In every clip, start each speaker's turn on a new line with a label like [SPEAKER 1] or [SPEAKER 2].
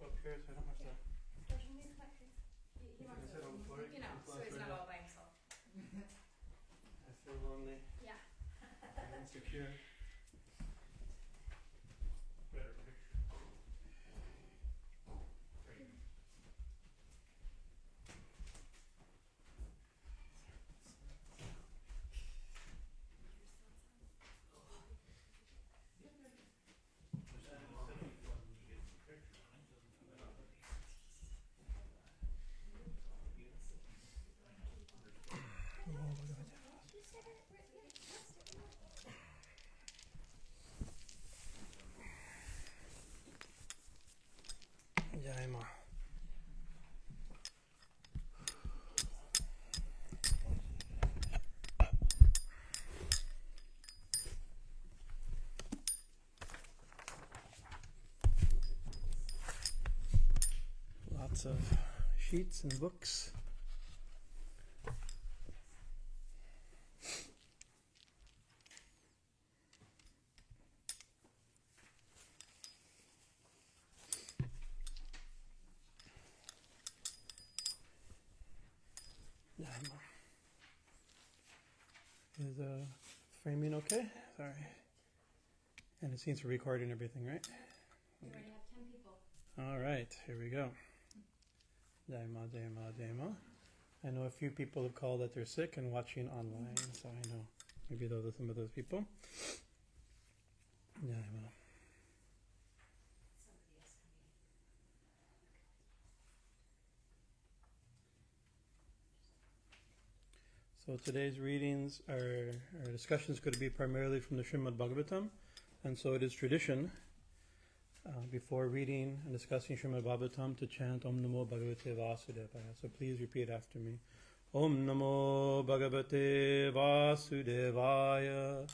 [SPEAKER 1] up here so I don't have to.
[SPEAKER 2] Does he need connections? He might
[SPEAKER 1] sit on the floor.
[SPEAKER 2] you know, so he's not all by himself.
[SPEAKER 1] I feel lonely.
[SPEAKER 2] Yeah.
[SPEAKER 1] And insecure. Better picture. Dharma. Lots of sheets and books. Is framing okay? Sorry. And it seems to record and everything, right?
[SPEAKER 2] We already have 10 people.
[SPEAKER 1] All right, here we go. Dharma, Dharma, Dharma. I know a few people have called that they're sick and watching online, so I know maybe those are some of those people. Dharma. So today's readings our discussions could be primarily from the Srimad Bhagavatam, and so it is tradition before reading and discussing Srimad Bhagavatam to chant Om Namo Bhagavate Vasudevaya. So please repeat after me. Om Namo Bhagavate Vasudevaya.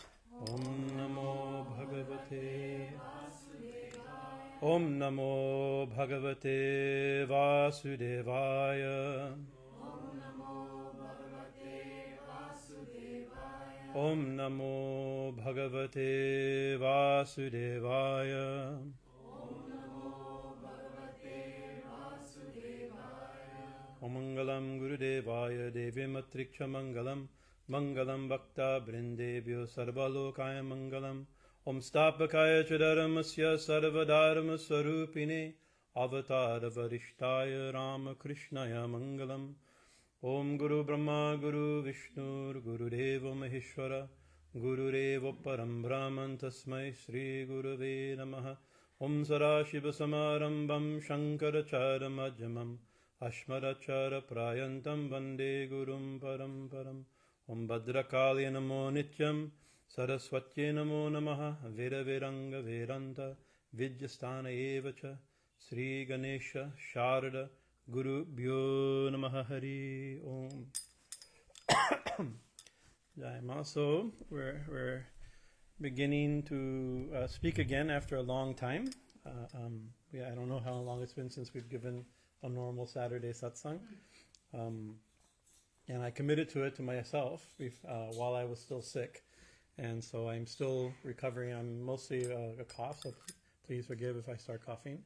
[SPEAKER 1] Om Namo Bhagavate Vasudevaya. Om Namo Bhagavate Vasudevaya. Om Namo Bhagavate Vasudevaya. Om Mangalam Gurudevaya Devi Matriksha Mangalam Mangalam Bhakta Brindebhyo Sarvalokaya Mangalam Om Stapakaya Chadaramasya Sarvadharma Sarupine Avatara Varishtaya Ramakrishnaya Mangalam Om Guru Brahma Guru Vishnu Guru Deva Maheshwara Guru Deva Param Brahman Tasmai Shri Gurave Namaha Om Sarashiva Samarambam Shankarachara Majamam Ashmarachara Prayantam Vande Gurum Param Param Om Bhadrakali Namo Nityam Saraswati Namo Namaha Veda Viranga Vedanta Vidyastana Evacha Sri Ganesha Sharada Guru Bhyo Namaha Hari Om. So we're beginning to speak again after a long time. I don't know how long it's been since we've given a normal Saturday satsang. And I committed to it to myself while I was still sick. And so I'm still recovering. I'm mostly a cough, so please forgive if I start coughing.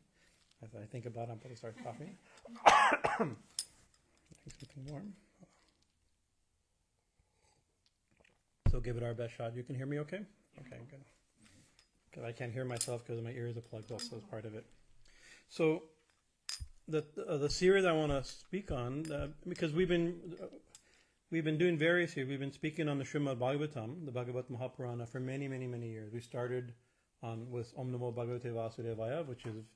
[SPEAKER 1] As I think about it, I'm going to start coughing. Something warm. So give it our best shot. You can hear me okay? Okay, good. Because I can't hear myself because my ears are plugged also as part of it. So the series I want to speak on, because we've been doing various here. We've been speaking on the Srimad Bhagavatam, the Bhagavad Mahapurana, for many, many, many years. We started with Om Namo Bhagavate Vasudevaya, which is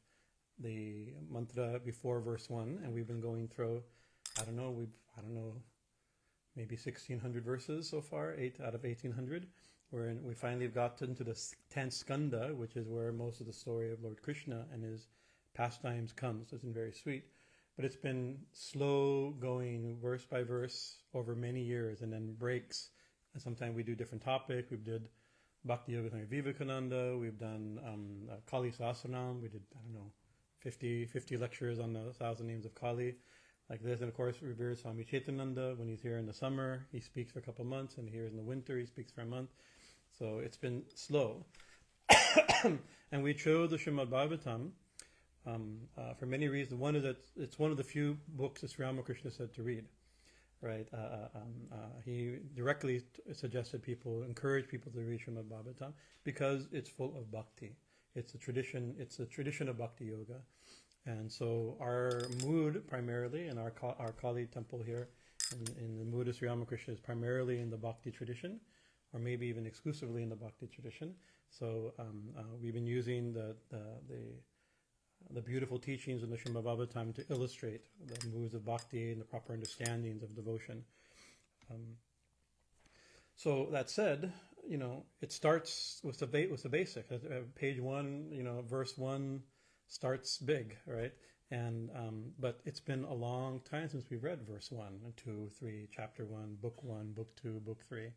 [SPEAKER 1] the mantra before verse 1, and we've been going through, maybe 1,600 verses so far, 8 out of 1,800. We finally got into the 10th Skanda, which is where most of the story of Lord Krishna and his pastimes comes. It's been very sweet. But it's been slow going, verse by verse, over many years, and then breaks. And sometimes we do different topics. We did Bhakti Yoga with Vivekananda. We've done Kali Sahasranam. We did, 50 lectures on the 1,000 names of Kali, like this. And of course, revered Swami Chaitananda. When he's here in the summer, he speaks for a couple months, and here in the winter, he speaks for a month. So it's been slow. And we chose the Srimad Bhagavatam for many reasons. One is that it's one of the few books that Sri Ramakrishna said to read. Right, he directly suggested people, encouraged people to read Srimad Bhagavatam because it's full of bhakti. It's a tradition. It's a tradition of Bhakti Yoga, and so our mood primarily in our Kali temple here, in the mood of Sri Ramakrishna, is primarily in the bhakti tradition, or maybe even exclusively in the bhakti tradition. So we've been using the beautiful teachings in the Srimad Bhagavatam to illustrate the moods of bhakti and the proper understandings of devotion. So that said, it starts with the basic. Page 1, verse 1 starts big, right? And but it's been a long time since we've read verse 1 and 2, 3, chapter 1, book 2, book 3.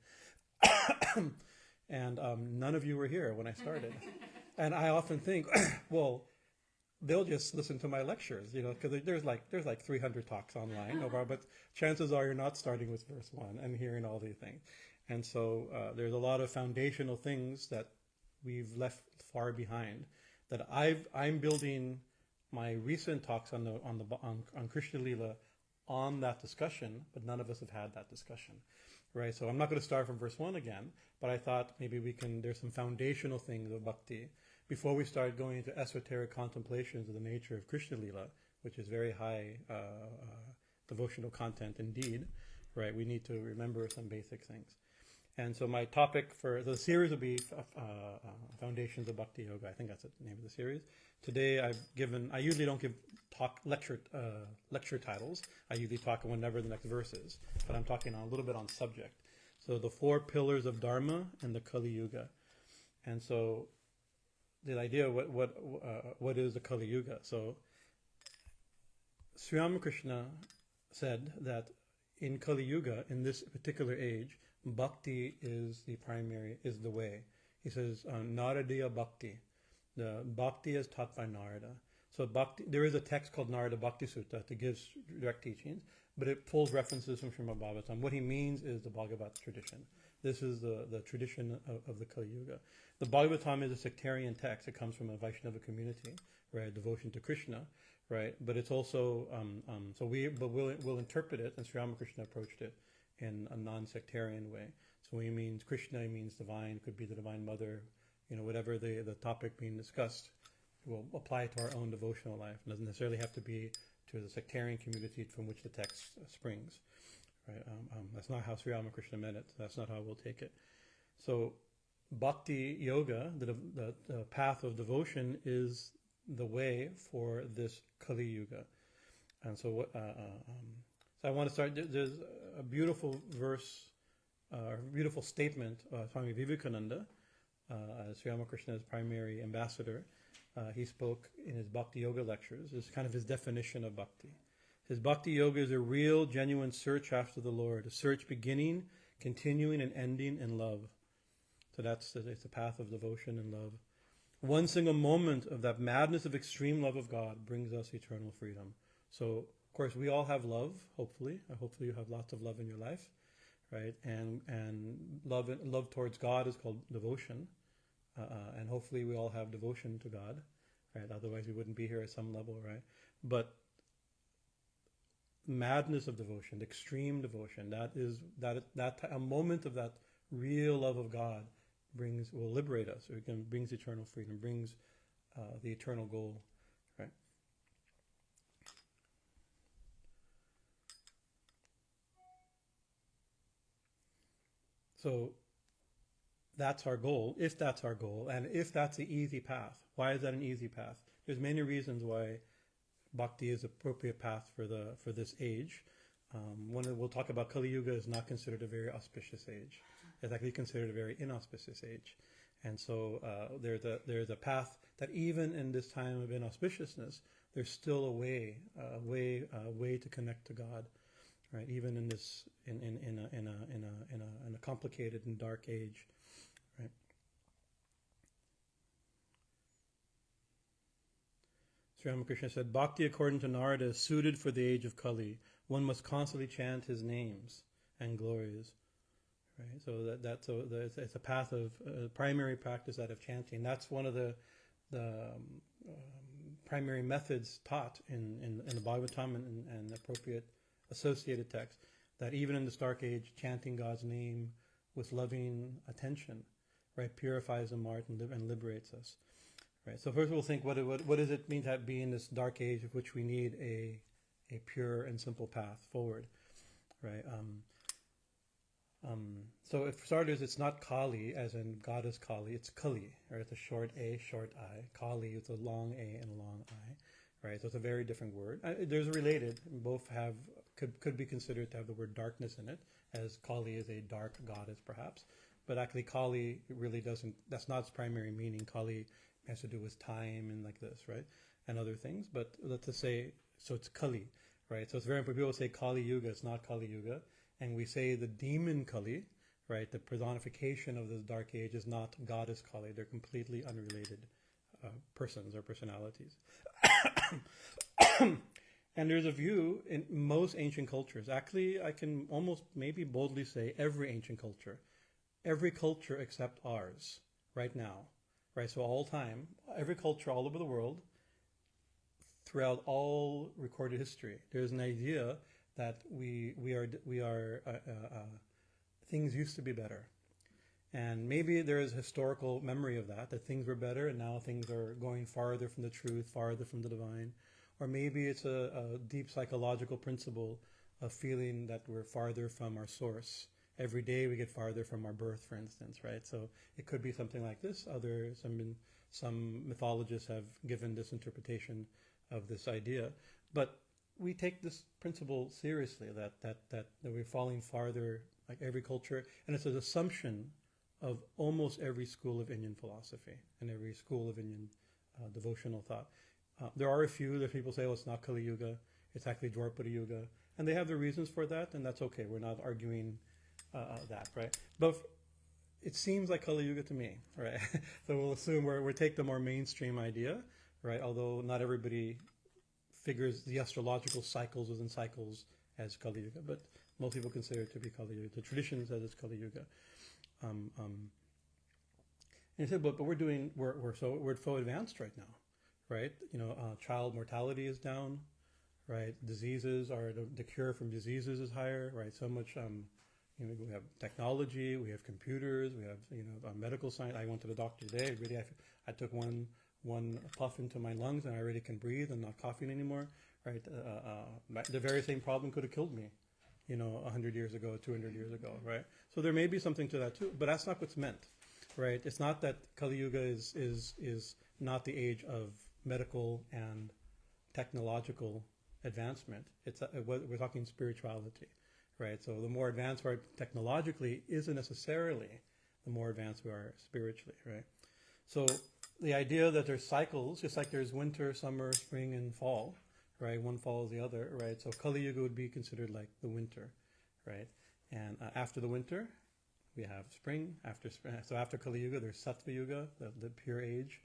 [SPEAKER 1] And none of you were here when I started. And I often think, well, they'll just listen to my lectures, because there's like 300 talks online, but chances are you're not starting with verse 1 and hearing all these things. And so there's a lot of foundational things that we've left far behind. That I'm building my recent talks on Krishna Lila on that discussion, but none of us have had that discussion, right? So I'm not going to start from verse 1 again, but I thought maybe there's some foundational things of bhakti before we start going into esoteric contemplations of the nature of Krishna Lila, which is very high devotional content indeed, right? We need to remember some basic things. And so my topic for the series will be Foundations of Bhakti Yoga. I think that's the name of the series. Today I usually don't give lecture titles. I usually talk whenever the next verse is, but I'm talking a little bit on subject. So the 4 pillars of Dharma and the Kali Yuga. And so the idea, what is the Kali Yuga? So Sri Ramakrishna said that in Kali Yuga, in this particular age, bhakti is the way. He says, Naradiya bhakti. The bhakti is taught by Narada. So bhakti, there is a text called Narada Bhakti Sutta that gives direct teachings, but it pulls references from Srimad Bhagavatam. What he means is the Bhagavad tradition. This is the tradition of the Kali Yuga. The Bhagavatam is a sectarian text. It comes from a Vaishnava community, right? Devotion to Krishna, right? But it's also we'll interpret it, and Sri Ramakrishna approached it in a non-sectarian way. So when he means Krishna, he means divine. Could be the Divine Mother, whatever the topic being discussed, will apply to our own devotional life. It doesn't necessarily have to be to the sectarian community from which the text springs. Right? That's not how Sri Ramakrishna meant it. That's not how we'll take it. So Bhakti Yoga, the path of devotion, is the way for this Kali Yuga. And so so I want to start. There's a beautiful verse, beautiful statement. Swami Vivekananda, Sri Ramakrishna's primary ambassador, he spoke in his Bhakti Yoga lectures. It's kind of his definition of bhakti. His Bhakti Yoga is a real, genuine search after the Lord, a search beginning, continuing, and ending in love. So it's the path of devotion and love. One single moment of that madness of extreme love of God brings us eternal freedom. So, of course, we all have love, hopefully. Hopefully you have lots of love in your life, right? And love towards God is called devotion. And hopefully we all have devotion to God, right? Otherwise we wouldn't be here at some level, right? But madness of devotion, extreme devotion, that a moment of that real love of God will liberate us. It brings eternal freedom, brings the eternal goal, right? So that's our goal, if that's our goal, and if that's the easy path. Why is that an easy path? There's many reasons why bhakti is the appropriate path for this age. We'll talk about Kali Yuga is not considered a very auspicious age. It's actually considered a very inauspicious age. And so there's a path that even in this time of inauspiciousness, there's still a way to connect to God, right? Even in this in a complicated and dark age, right? Sri Ramakrishna said, "Bhakti, according to Narada, is suited for the age of Kali. One must constantly chant his names and glories." Right? So it's a path of primary practice, that of chanting. That's one of the primary methods taught in the Bhagavatam and appropriate associated texts, that even in this dark age, chanting God's name with loving attention, right, purifies the heart and liberates us. Right. So first we'll think, what does it mean to be in this dark age of which we need a pure and simple path forward, right? So for starters, it's not Kali, as in goddess Kali. It's Kali, right? It's a short A, short I. Kali is a long A and a long I, right? So it's a very different word. There's a related. Both have could be considered to have the word darkness in it, as Kali is a dark goddess, perhaps. But actually, Kali really doesn't. That's not its primary meaning. Kali has to do with time and like this, right, and other things. But let's just say, so it's Kali, right? So it's very important. People say Kali Yuga. It's not Kali Yuga. And we say the demon Kali, right, the personification of this dark age is not goddess Kali. They're completely unrelated persons or personalities. And there's a view in most ancient cultures. Actually, I can almost maybe boldly say every ancient culture. Every culture except ours, right now. Right, so all time, every culture all over the world, throughout all recorded history, there's an idea that we are things used to be better, and maybe there is historical memory of that things were better and now things are going farther from the truth, farther from the divine, or maybe it's a deep psychological principle of feeling that we're farther from our source. Every day we get farther from our birth, for instance, right? So it could be something like this. Some mythologists have given this interpretation of this idea, but we take this principle seriously, that we're falling farther, like every culture, and it's an assumption of almost every school of Indian philosophy and every school of Indian devotional thought. There are a few that people say, oh, it's not Kali Yuga, it's actually Dwapara Yuga, and they have their reasons for that, and that's okay. We're not arguing that, right? But it seems like Kali Yuga to me, right? So we'll assume we take the more mainstream idea, right? Although not everybody figures the astrological cycles within cycles as Kali Yuga, but most people consider it to be Kali Yuga. The tradition says it's Kali Yuga. And he said, but we're so advanced right now, right? Child mortality is down, right? Diseases are the cure from diseases is higher, right? So much. We have technology, we have computers, we have medical science. I went to the doctor today. Really, I took one puff into my lungs and I already can breathe and not coughing anymore. Right? The very same problem could have killed me, 100 years ago, 200 years ago. Right? So there may be something to that too, but that's not what's meant. Right? It's not that Kali Yuga is not the age of medical and technological advancement. We're talking spirituality. Right, so the more advanced we are technologically isn't necessarily the more advanced we are spiritually, right? So the idea that there's cycles, just like there's winter, summer, spring, and fall, right? One follows the other, right? So Kali Yuga would be considered like the winter, right? And after the winter, we have spring. So after Kali Yuga, there's Satya Yuga, the pure age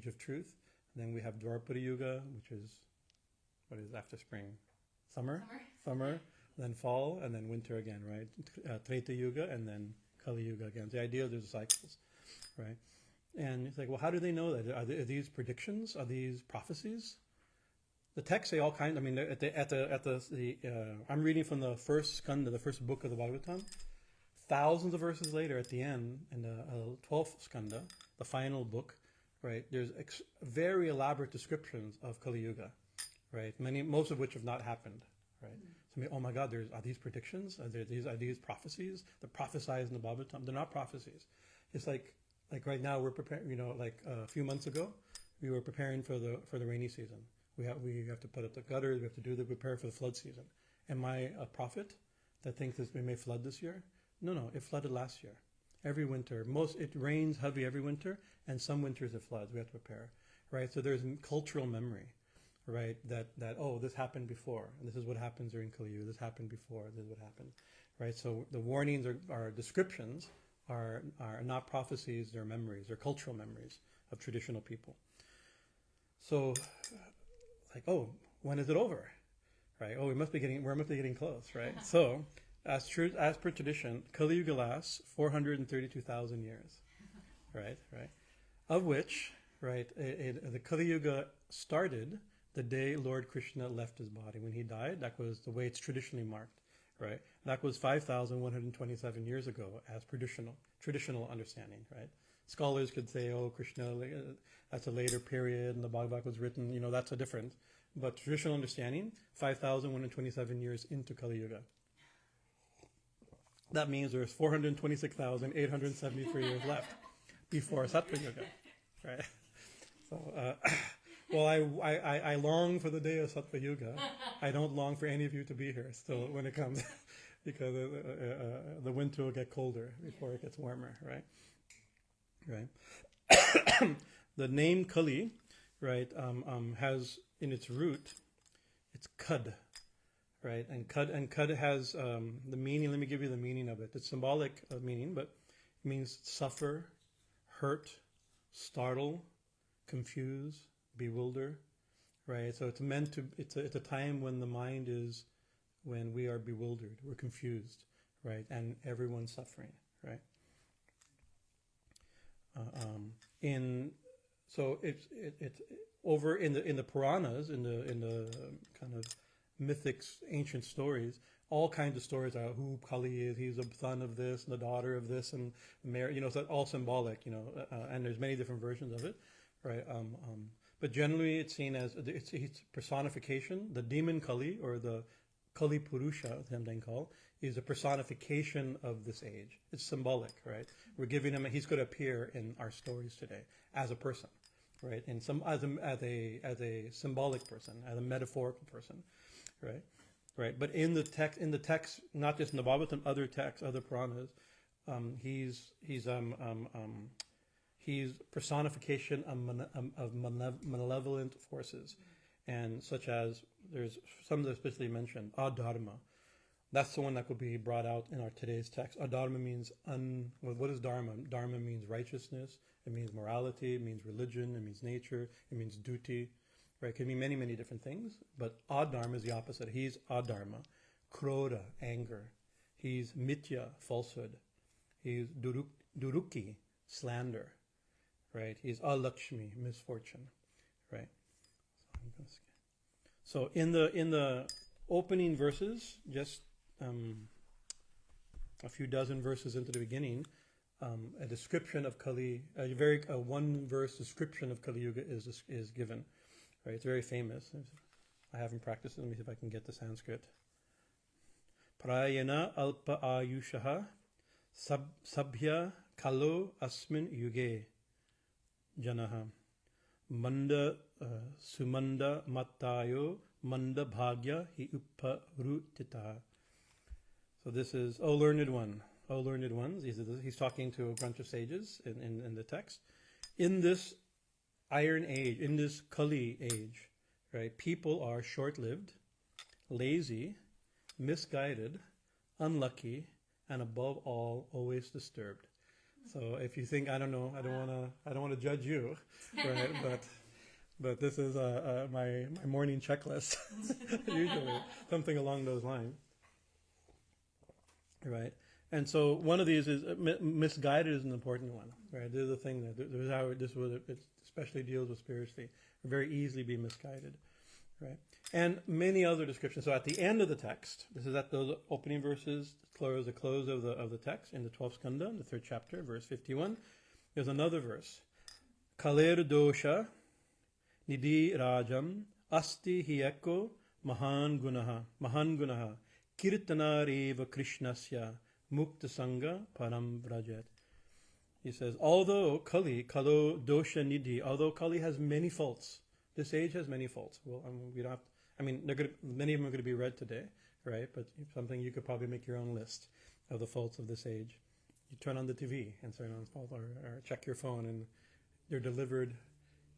[SPEAKER 1] of truth. And then we have Dwapara Yuga, which is, what is after spring? Summer. Then fall, and then winter again, right? Treta Yuga, and then Kali Yuga again. The idea there's cycles, right? And it's like, well, how do they know that? Are these predictions? Are these prophecies? The texts say all kinds. I mean, I'm reading from the first Skanda, the first book of the Bhagavatam. Thousands of verses later, at the end, in the 12th Skanda, the final book, right? There's very elaborate descriptions of Kali Yuga, right? Most of which have not happened, right? So, oh my God, are these predictions? Are these prophecies? They're prophesied in the Bhagavatam. They're not prophecies. It's like right now we're preparing. Like a few months ago, we were preparing for the rainy season. We have to put up the gutters. We have to prepare for the flood season. Am I a prophet that thinks we may flood this year? No. It flooded last year. Every winter, it rains heavy every winter, and some winters it floods. We have to prepare, right? So there's cultural memory. Right, that this happened before, and this is what happens during Kali Yuga. This happened before. This is what happened, right? So the warnings are descriptions, are not prophecies. They're memories. They're cultural memories of traditional people. So, when is it over? Right? We're must be getting close, right? So, as per tradition, Kali Yuga lasts 432,000 years, right? Of which, right? The Kali Yuga started the day Lord Krishna left his body. When he died, that was the way it's traditionally marked, right? That was 5,127 years ago as traditional understanding, right? Scholars could say, oh, Krishna, that's a later period, and the Bhagavatam was written, that's a different. But traditional understanding, 5,127 years into Kali Yuga. That means there's 426,873 years left before Satya Yuga, right? So, well, I long for the day of Satya Yuga. I don't long for any of you to be here still when it comes, because the winter will get colder before it gets warmer, right? Right. The name Kali, right, has in its root, it's kad, right? And kad has the meaning. Let me give you the meaning of it. It's symbolic meaning, but it means suffer, hurt, startle, confuse, bewilder, right? So it's meant to. It's a time when the mind is, when we are bewildered, we're confused, right, and everyone's suffering, right? So it's over in the Puranas, in the kind of mythics, ancient stories. All kinds of stories are who Kali is. He's a son of this, and the daughter of this, and Mary. So it's all symbolic. And there's many different versions of it, right? But generally, it's seen as it's personification. The demon Kali, or the Kali Purusha, sometimes called, is a personification of this age. It's symbolic, right? We're giving him. He's going to appear in our stories today as a person, right? And as a symbolic person, as a metaphorical person, right? Right. But in the text, not just in the Bhagavatam, other texts, other Puranas, he's personification of malevolent forces, and such as there's some that are specifically mentioned, adharma. That's the one that could be brought out in our today's text. Adharma means what is dharma? Dharma means righteousness. It means morality. It means religion. It means nature. It means duty. Right? It can mean many, many different things. But adharma is the opposite. He's adharma, kṛta, anger. He's mithya, falsehood. He's duruki, slander. Right? He's alakshmi, misfortune. Right? So in the opening verses, just a few dozen verses into the beginning, a description of Kali, a one verse description of Kali Yuga is given. Right, it's very famous. I haven't practiced it. Let me see if I can get the Sanskrit. Prayana alpa ayushaha sabhya kalo asmin yuge janaha manda sumanda mattayo manda bhagya hi upparutita. So this is, O learned one, O learned ones. He's talking to a bunch of sages in the text. In this Iron Age, in this Kali age, right, people are short-lived, lazy, misguided, unlucky, and above all, always disturbed. So if you think, I don't want to judge you, right? But this is my morning checklist, usually something along those lines, right? And so one of these is misguided is an important one, right? This is the thing that it especially deals with spiritually, very easily be misguided, right? And many other descriptions. So at the end of the text, this is at those opening verses, the close of the text in the 12th skanda, the 3rd chapter, verse 51. There's another verse. Kaler dosha nidhi rajam asti hieko mahan gunaha kirtana reva krishnasya mukta-saṅga param vrajet. He says, although Kali dosha nidhi, although Kali has many faults, this age has many faults. Well, many of them are going to be read today, right? But something you could probably make your own list of the faults of this age. You turn on the TV and turn on fault, or check your phone, and they're delivered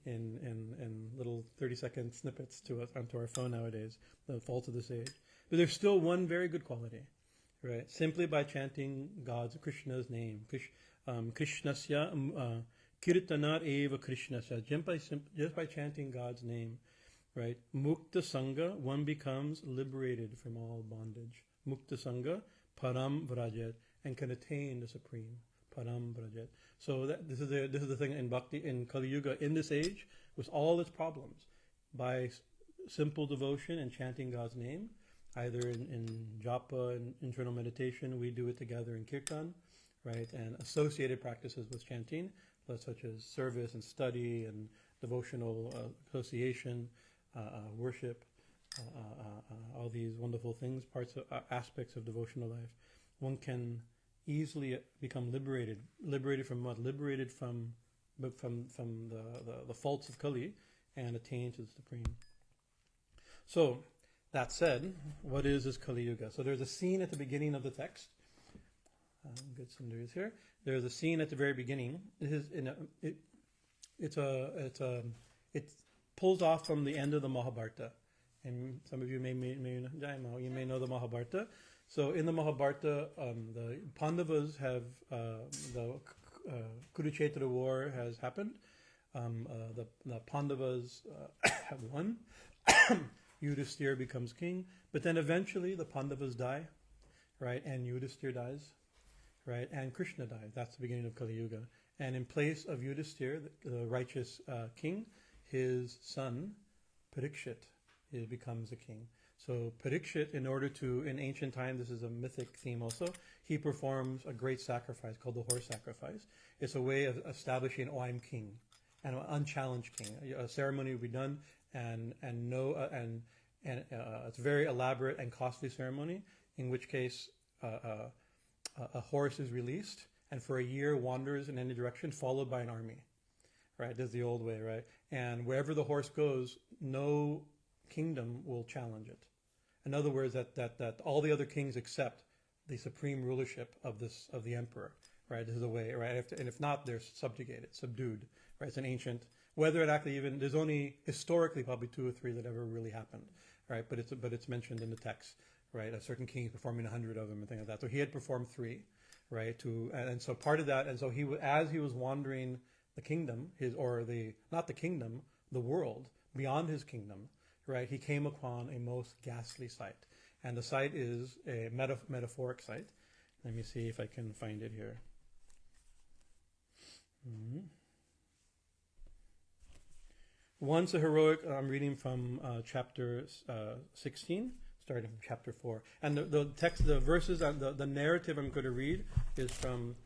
[SPEAKER 1] in little 30-second snippets onto our phone nowadays. The faults of this age, but there's still one very good quality, right? Simply by chanting Krishna's name, Krishnasya, kirtanat eva Krishnasya, just by chanting God's name, right? Mukta-saṅga, one becomes liberated from all bondage. Mukta-saṅga, param vrajet, and can attain the supreme. param brajet. So this is the thing in Bhakti, in Kali Yuga, in this age, with all its problems, by simple devotion and chanting God's name, either in japa and internal meditation, we do it together in kirtan, right, and associated practices with chanting, such as service and study and devotional association, worship, all these wonderful things, aspects of devotional life. One can easily become liberated. Liberated from what? Liberated from the faults of Kali and attain to the Supreme. So, that said, what is this Kali Yuga? So there's a scene at the beginning of the text. Good Sundar is here. There's a scene at the very beginning. It pulls off from the end of the Mahabharata. And some of you may know the Mahabharata. So in the Mahabharata, the Pandavas have, the Kurukshetra war has happened. The Pandavas have won. Yudhisthira becomes king. But then eventually the Pandavas die, right? And Yudhisthira dies, right? And Krishna dies. That's the beginning of Kali Yuga. And in place of Yudhisthira, the righteous king, his son, Parikshit, becomes a king. So Parikshit, in ancient time, this is a mythic theme also, he performs a great sacrifice called the horse sacrifice. It's a way of establishing, I'm king, and an unchallenged king. A ceremony will be done, and it's a very elaborate and costly ceremony, in which case a horse is released, and for a year wanders in any direction, followed by an army. Right, this is the old way, right? And wherever the horse goes, no kingdom will challenge it. In other words, that all the other kings accept the supreme rulership of the emperor, right? This is the way, right? And if not, they're subjugated, subdued, right? It's an ancient. Whether it actually even there's only historically probably 2 or 3 that ever really happened, right? But it's mentioned in the text, right? A certain king performing 100 of them and things like that. So he had performed 3, right? And so part of that, and so as he was wandering the kingdom, the world beyond his kingdom, right? He came upon a most ghastly sight, and the sight is a metaphoric sight. Let me see if I can find it here. Once a heroic. I'm reading from chapter 16, starting from chapter 4, and the text, the verses, the narrative I'm going to read is from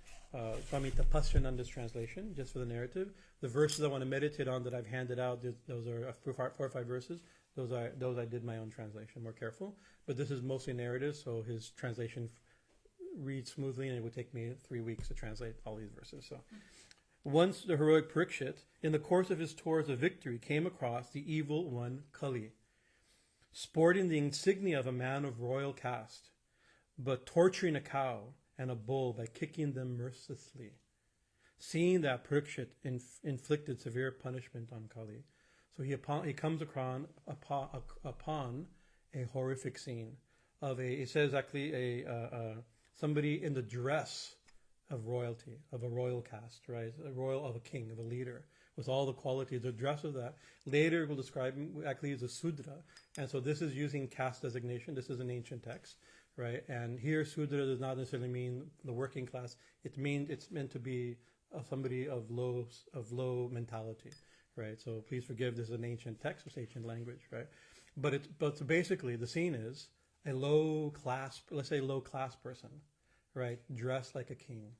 [SPEAKER 1] Swami Bhajananda's translation, just for the narrative. The verses I want to meditate on that I've handed out, those are 4 or 5 verses. Those I did my own translation, more careful. But this is mostly narrative, so his translation reads smoothly, and it would take me 3 weeks to translate all these verses. So, once the heroic Parikshit, in the course of his tours of victory, came across the evil one Kali, sporting the insignia of a man of royal caste, but torturing a cow and a bull by kicking them mercilessly. Seeing that Parikshit inflicted severe punishment on Kali, so he comes upon a horrific scene of it says actually somebody in the dress of royalty, of a royal caste, right? Of a king, of a leader, with all the qualities, the dress of that. Later we'll describe him actually as a Sudra, and so this is using caste designation. This is an ancient text, right? And here Sudra does not necessarily mean the working class. It's meant to be somebody of low mentality. Right, so please forgive. This is an ancient text, it's ancient language, right? But so basically, the scene is a low class person, right, dressed like a king,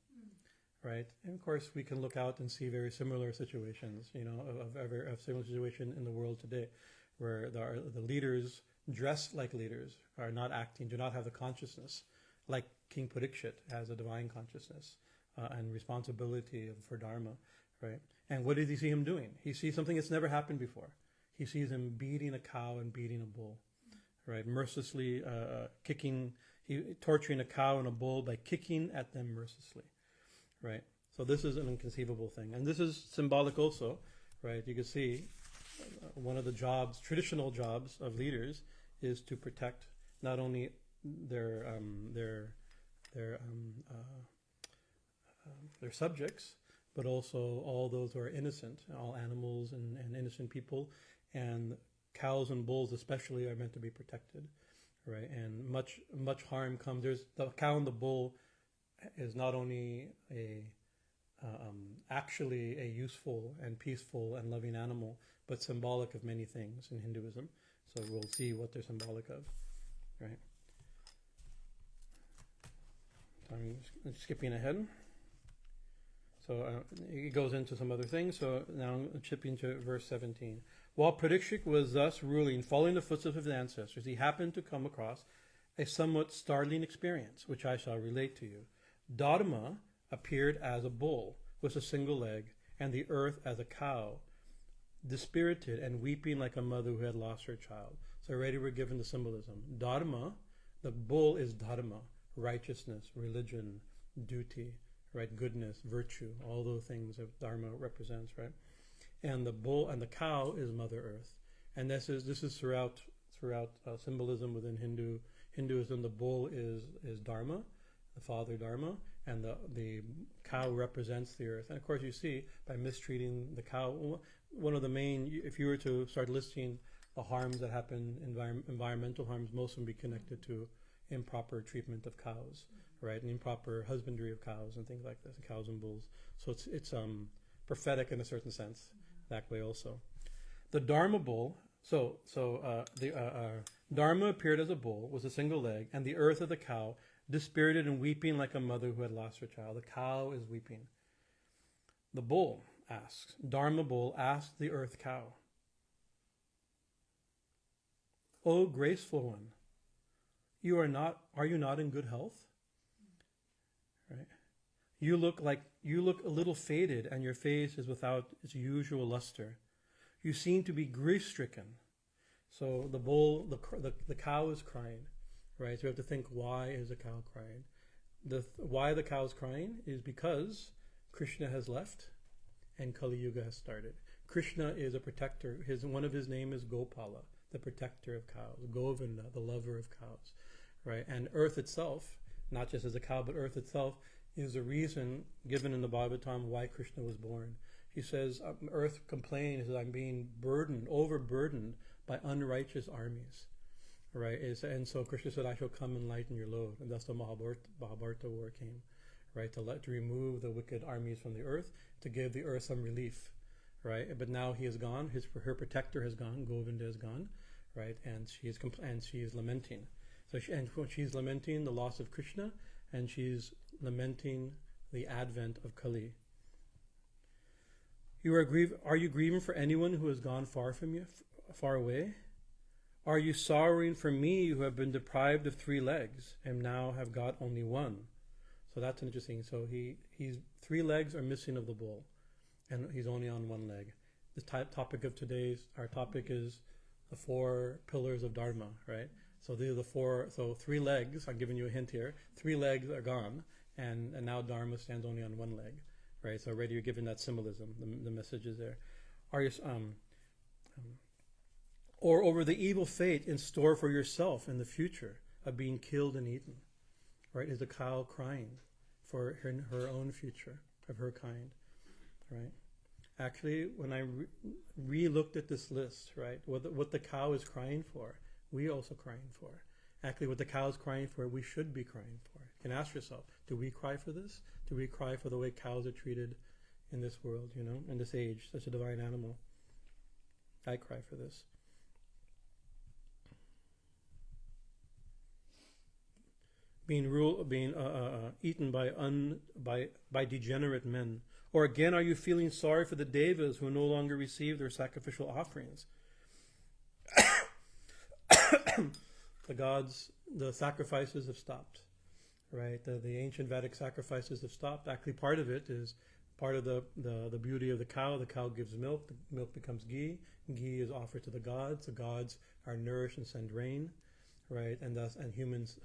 [SPEAKER 1] right? And of course, we can look out and see very similar situations, of similar situation in the world today, where the leaders dressed like leaders are not acting, do not have the consciousness, like King Parikshit has a divine consciousness and responsibility for Dharma, right? And what does he see him doing? He sees something that's never happened before. He sees him beating a cow and beating a bull, right? Mercilessly torturing a cow and a bull by kicking at them mercilessly, right? So this is an inconceivable thing. And this is symbolic also, right? You can see one of the traditional jobs of leaders is to protect not only their subjects, but also all those who are innocent, all animals and innocent people, and cows and bulls especially are meant to be protected, right? And much harm comes. The cow and the bull is not only actually a useful and peaceful and loving animal, but symbolic of many things in Hinduism. So we'll see what they're symbolic of, right? So I'm skipping ahead. So it goes into some other things. So now I'm chipping to verse 17. While Parikshit was thus ruling, following the footsteps of his ancestors, he happened to come across a somewhat startling experience, which I shall relate to you. Dharma appeared as a bull with a single leg, and the earth as a cow, dispirited and weeping like a mother who had lost her child. So already we're given the symbolism. Dharma, the bull is dharma, righteousness, religion, duty, right, goodness, virtue, all those things that dharma represents, right? And the bull and the cow is Mother Earth, and this is throughout symbolism within Hinduism. The bull is Dharma, the father Dharma, and the cow represents the earth. And of course, you see by mistreating the cow, one of the main, if you were to start listing the harms that happen, environmental harms, most of them be connected to improper treatment of cows, right, and improper husbandry of cows and things like this, and cows and bulls. So it's prophetic in a certain sense that way also. The Dharma bull. So Dharma appeared as a bull with a single leg, and the earth of the cow, dispirited and weeping like a mother who had lost her child. The cow is weeping. The bull asks, Dharma bull asks the earth cow, "O graceful one, are you not in good health? Right? You look a little faded, and your face is without its usual luster. You seem to be grief-stricken." So the bull, the cow is crying, right? So we have to think, why is the cow crying? Why the cow is crying is because Krishna has left and Kali Yuga has started. Krishna is a protector. One of his name is Gopala, the protector of cows. Govinda, the lover of cows, right? And earth itself, not just as a cow, but earth itself is the reason given in the Bhagavatam why Krishna was born. He says, earth complains that I'm being overburdened by unrighteous armies, right? And so Krishna said, I shall come and lighten your load. And thus the Mahabharata war came, right? To remove the wicked armies from the earth, to give the earth some relief, right? But now he is gone. Her protector has gone. Govinda is gone, right? And she is lamenting. So she's lamenting the loss of Krishna, and she's lamenting the advent of Kali. Are you grieving for anyone who has gone far from you, far away? Are you sorrowing for me who have been deprived of 3 legs and now have got only 1? So that's interesting. So he's 3 legs are missing of the bull, and he's only on 1 leg. The topic of our topic is the 4 pillars of Dharma, right? So these are the 4. So 3 legs. I'm giving you a hint here. 3 legs are gone, and now Dharma stands only on 1 leg, right? So already you're given that symbolism. The message is there. Are you or over the evil fate in store for yourself in the future of being killed and eaten, right? Is the cow crying for her own future of her kind, right? Actually, when I re-looked at this list, right, what the cow is crying for, we also crying for. Actually, what the cow is crying for, we should be crying for. You can ask yourself, do we cry for this? Do we cry for the way cows are treated in this world, in this age, such a divine animal? I cry for this. Being eaten by degenerate men. Or again, are you feeling sorry for the devas who no longer receive their sacrificial offerings? The sacrifices have stopped, right? The ancient Vedic sacrifices have stopped. Actually, part of it is part of the beauty of the cow. The cow gives milk. The milk becomes ghee. Ghee is offered to the gods. The gods are nourished and send rain, right? And humans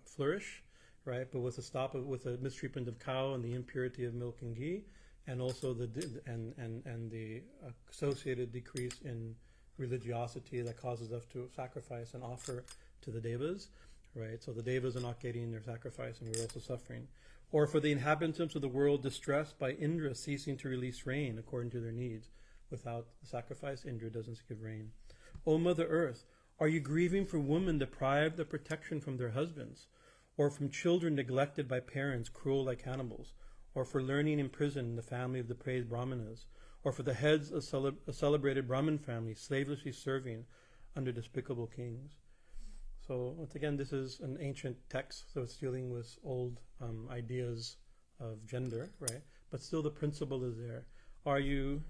[SPEAKER 1] flourish, right? But with the mistreatment of cow and the impurity of milk and ghee, and also the associated decrease in religiosity that causes us to sacrifice and offer to the devas, right? So the devas are not getting their sacrifice, and we're also suffering. Or for the inhabitants of the world distressed by Indra ceasing to release rain according to their needs. Without the sacrifice, Indra doesn't give rain. O Mother Earth, are you grieving for women deprived of protection from their husbands? or from children neglected by parents cruel like cannibals, or for learning imprisoned in the family of the praised brahmanas, or for the heads of a celebrated Brahmin family slavelessly serving under despicable kings. So once again, this is an ancient text, so it's dealing with old ideas of gender, right? But still the principle is there. Are you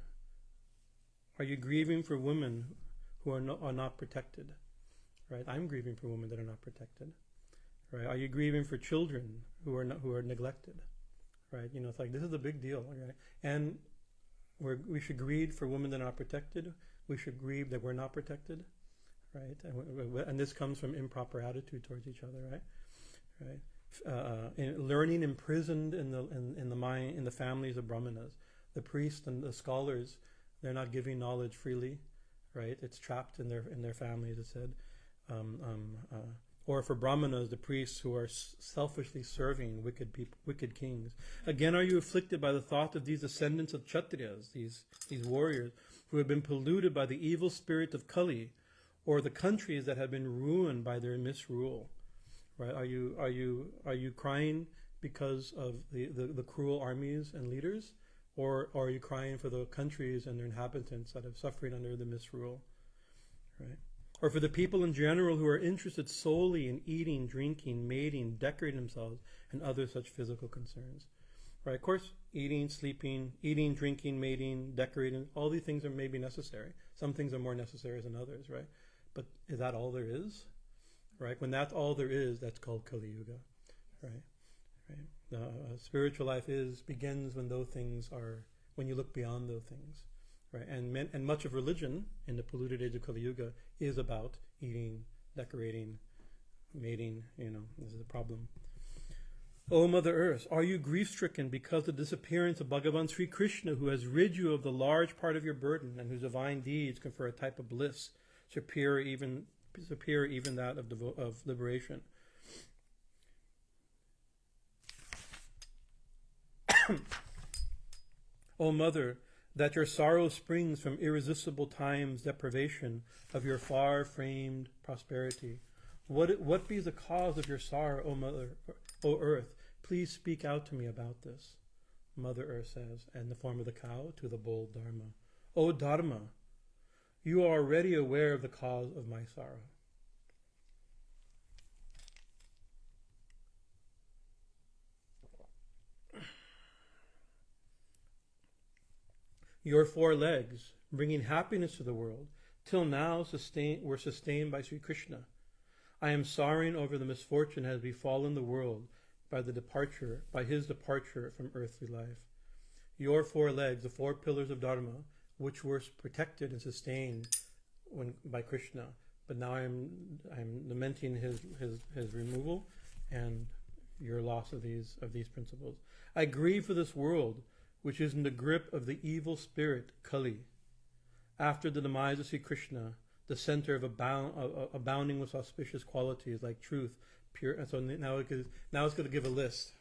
[SPEAKER 1] grieving for women who are not protected? Right? I'm grieving for women that are not protected. Right? Are you grieving for children who are neglected? Right? You know, it's like this is a big deal, right? And we should grieve for women that are not protected. We should grieve that we're not protected, right? And this comes from improper attitude towards each other, right? Right? Learning imprisoned in the mind, in the families of brahmanas, the priests and the scholars, they're not giving knowledge freely, right? It's trapped in their families. It said, or for brahmanas, the priests who are selfishly serving wicked kings. Again, are you afflicted by the thought of these descendants of Kshatriyas, these warriors who have been polluted by the evil spirit of Kali, or the countries that have been ruined by their misrule? Right? Are you crying because of the cruel armies and leaders, or are you crying for the countries and their inhabitants that have suffered under the misrule? Right? Or for the people in general who are interested solely in eating, drinking, mating, decorating themselves, and other such physical concerns. Right? Of course, eating, drinking, mating, decorating, all these things are maybe necessary. Some things are more necessary than others, right? But is that all there is? Right? When that's all there is, that's called Kali Yuga. Right? Right? Spiritual life begins when those things are, when you look beyond those things. Right, and much of religion in the polluted age of Kali Yuga is about eating, decorating, mating. You know, this is a problem. O Mother Earth, are you grief-stricken because of the disappearance of Bhagavan Sri Krishna, who has rid you of the large part of your burden, and whose divine deeds confer a type of bliss superior even that of liberation? O Mother, that your sorrow springs from irresistible time's deprivation of your far-framed prosperity. What be the cause of your sorrow, O Mother, O Earth? Please speak out to me about this. Mother Earth says, in the form of the cow to the bull Dharma. O Dharma, you are already aware of the cause of my sorrow. Your 4 legs, bringing happiness to the world, till now were sustained by Sri Krishna. I am sorrowing over the misfortune that has befallen the world by his departure from earthly life. Your 4 legs, the 4 pillars of Dharma, which were protected and sustained by Krishna, but now I'm lamenting his removal and your loss of these principles. I grieve for this world, which is in the grip of the evil spirit Kali. After the demise of Sri Krishna, the center of abounding with auspicious qualities like truth, pure. And so now it's going to give a list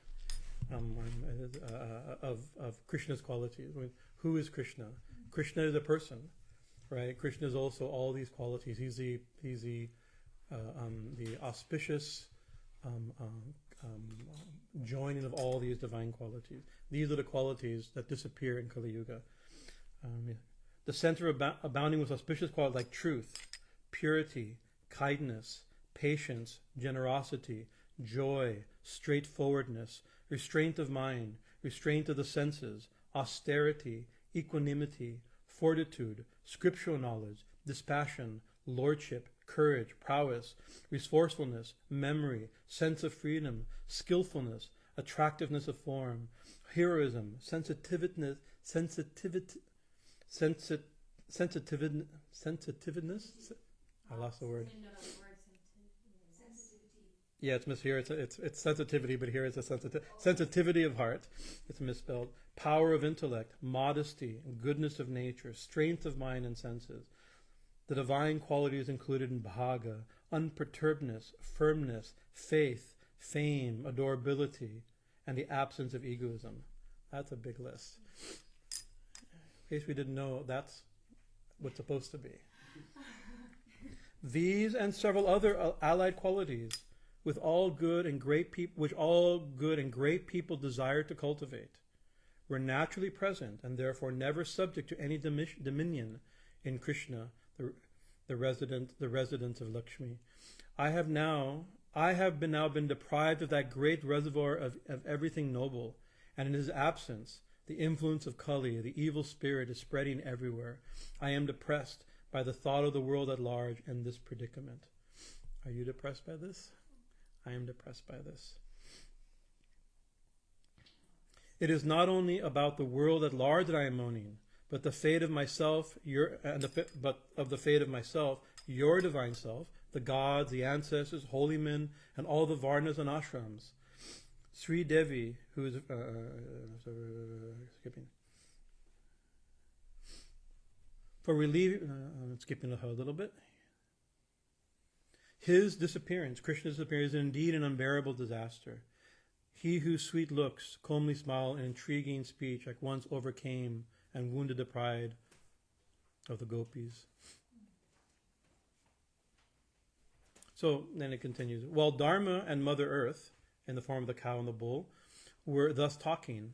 [SPEAKER 1] of Krishna's qualities. I mean, who is Krishna? Krishna is a person, right? Krishna is also all these qualities. He's the auspicious joining of all these divine qualities. These are the qualities that disappear in Kali Yuga. The center abounding with auspicious qualities like truth, purity, kindness, patience, generosity, joy, straightforwardness, restraint of mind, restraint of the senses, austerity, equanimity, fortitude, scriptural knowledge, dispassion, lordship, courage, prowess, resourcefulness, memory, sense of freedom, skillfulness, attractiveness of form, heroism, sensitiveness. I lost the word. Yeah, it's here. It's sensitivity, but here it's a sensitivity of heart. It's misspelled. Power of intellect, modesty, goodness of nature, strength of mind and senses. The divine qualities included in bhaga, unperturbedness, firmness, faith, fame, adorability, and the absence of egoism. That's a big list. In case we didn't know, that's what's supposed to be. These and several other allied qualities with all good and great people, which all good and great people desire to cultivate, were naturally present and therefore never subject to any dominion in Krishna, the residence of Lakshmi. I have now been deprived of that great reservoir of everything noble, and in his absence, the influence of Kali, the evil spirit, is spreading everywhere. I am depressed by the thought of the world at large and this predicament. Are you depressed by this? I am depressed by this. It is not only about the world at large that I am moaning, but the fate of myself, your divine self, the gods, the ancestors, holy men, and all the varnas and ashrams. Sri Devi, who is for relieving, I'm skipping ahead a little bit. His disappearance, Krishna's disappearance, is indeed an unbearable disaster. He whose sweet looks, comely smile, and intriguing speech like once overcame and wounded the pride of the gopis. So then it continues. While Dharma and Mother Earth, in the form of the cow and the bull, were thus talking,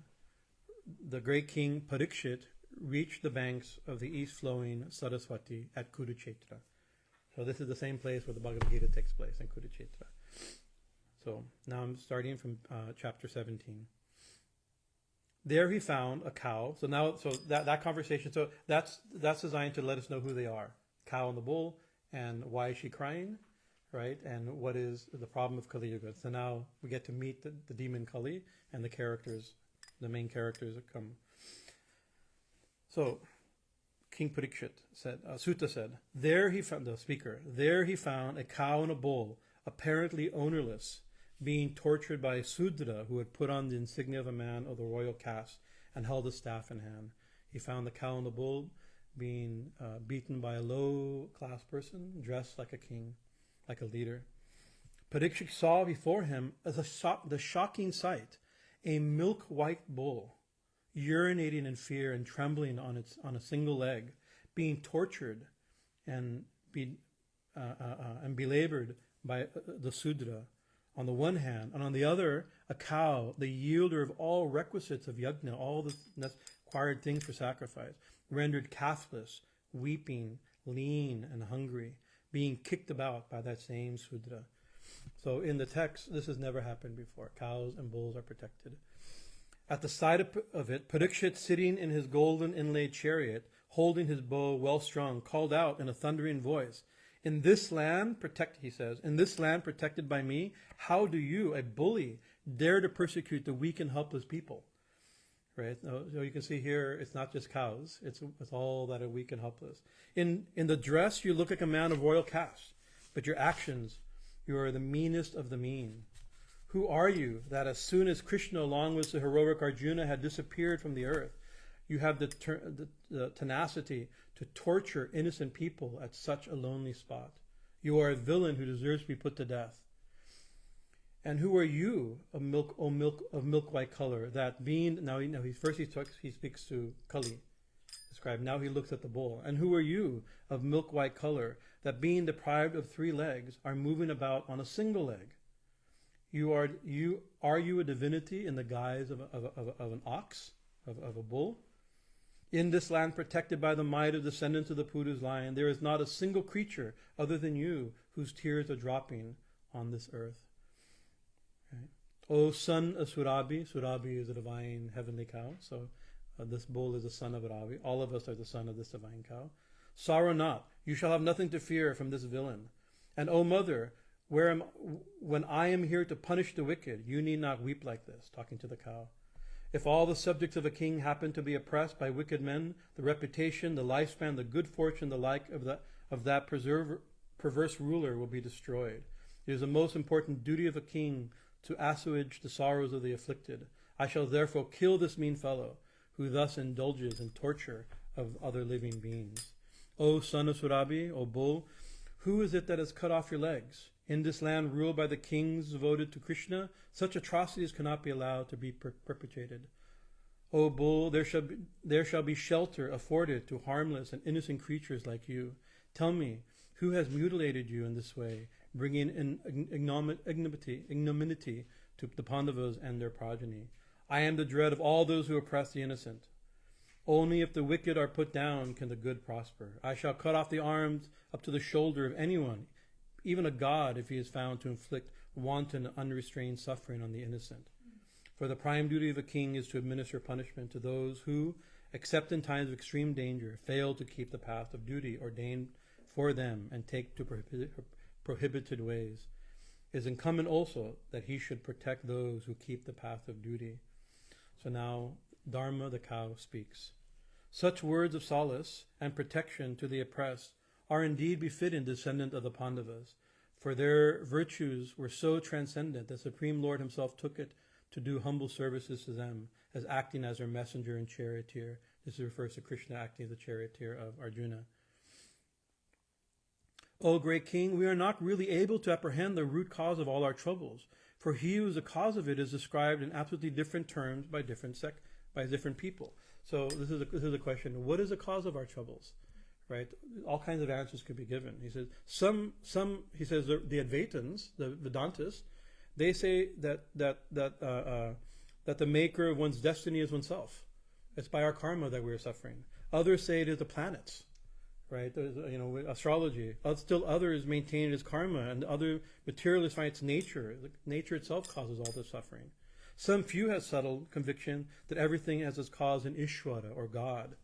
[SPEAKER 1] the great king Parikshit reached the banks of the east-flowing Saraswati at Kurukshetra. So this is the same place where the Bhagavad Gita takes place, in Kurukshetra. So now I'm starting from chapter 17. There he found a cow. So that conversation, so that's designed to let us know who they are. Cow and the bull, and why is she crying, right? And what is the problem of Kali Yuga. So now we get to meet the demon Kali and the characters, the main characters that come. So King Parikshit said, Sutta said, there he found a cow and a bull, apparently ownerless, being tortured by a Sudra who had put on the insignia of a man of the royal caste and held a staff in hand. He found the cow and the bull being beaten by a low-class person dressed like a king, like a leader. Parikshit saw before him as the shocking sight, a milk-white bull, urinating in fear and trembling on a single leg, being tortured and belabored by the Sudra on the one hand, and on the other, a cow, the yielder of all requisites of yajna, all the required things for sacrifice, rendered calfless, weeping, lean, and hungry, being kicked about by that same Sudra. So in the text, this has never happened before. Cows and bulls are protected. At the side of it, Parikshit, sitting in his golden inlaid chariot, holding his bow well strung, called out in a thundering voice, in this land protected by me, how do you, a bully, dare to persecute the weak and helpless people? Right? So you can see here, it's not just cows, it's all that are weak and helpless. In the dress, you look like a man of royal caste, but your actions, you are the meanest of the mean. Who are you that as soon as Krishna, along with the heroic Arjuna, had disappeared from the earth, you have the tenacity to torture innocent people at such a lonely spot? You are a villain who deserves to be put to death. And who are you, of milk-white color, that being, he speaks to Kali, described, now he looks at the bull. And who are you, of milk-white color, that being deprived of 3 legs, are moving about on a single leg? Are you a divinity in the guise of an ox, of a bull? In this land protected by the might of descendants of the Puru's line, there is not a single creature other than you whose tears are dropping on this earth. Right. O son of Surabhi, Surabhi is a divine heavenly cow, so this bull is the son of Ravi. All of us are the son of this divine cow. Sorrow not, you shall have nothing to fear from this villain. And O mother, when I am here to punish the wicked, you need not weep like this, talking to the cow. If all the subjects of a king happen to be oppressed by wicked men, the reputation, the lifespan, the good fortune, the like of that perverse ruler will be destroyed. It is the most important duty of a king to assuage the sorrows of the afflicted. I shall therefore kill this mean fellow, who thus indulges in torture of other living beings. O son of Surabhi, O bull, who is it that has cut off your legs? In this land ruled by the kings devoted to Krishna, such atrocities cannot be allowed to be perpetrated. O bull, there shall be shelter afforded to harmless and innocent creatures like you. Tell me, who has mutilated you in this way, bringing in ignominy to the Pandavas and their progeny. I am the dread of all those who oppress the innocent. Only if the wicked are put down can the good prosper. I shall cut off the arms up to the shoulder of anyone, even a god, if he is found to inflict wanton, unrestrained suffering on the innocent. For the prime duty of a king is to administer punishment to those who, except in times of extreme danger, fail to keep the path of duty ordained for them and take to prohibited ways. It is incumbent also that he should protect those who keep the path of duty. So now Dharma, the cow, speaks. Such words of solace and protection to the oppressed are indeed befitting descendant of the Pandavas, for their virtues were so transcendent that Supreme Lord himself took it to do humble services to them, as acting as their messenger and charioteer. This refers to Krishna acting as the charioteer of Arjuna. O great king, we are not really able to apprehend the root cause of all our troubles, for he who is the cause of it is described in absolutely different terms by different people. So this is a question: what is the cause of our troubles? Right? All kinds of answers could be given. He says He says the Advaitins, the Vedantists, they say that the maker of one's destiny is oneself. It's by our karma that we're suffering. Others say it is the planets. Right? There's, astrology. Still others maintain it as karma, and other materialists find it's nature. Nature itself causes all this suffering. Some few have settled conviction that everything has its cause in Ishvara, or God,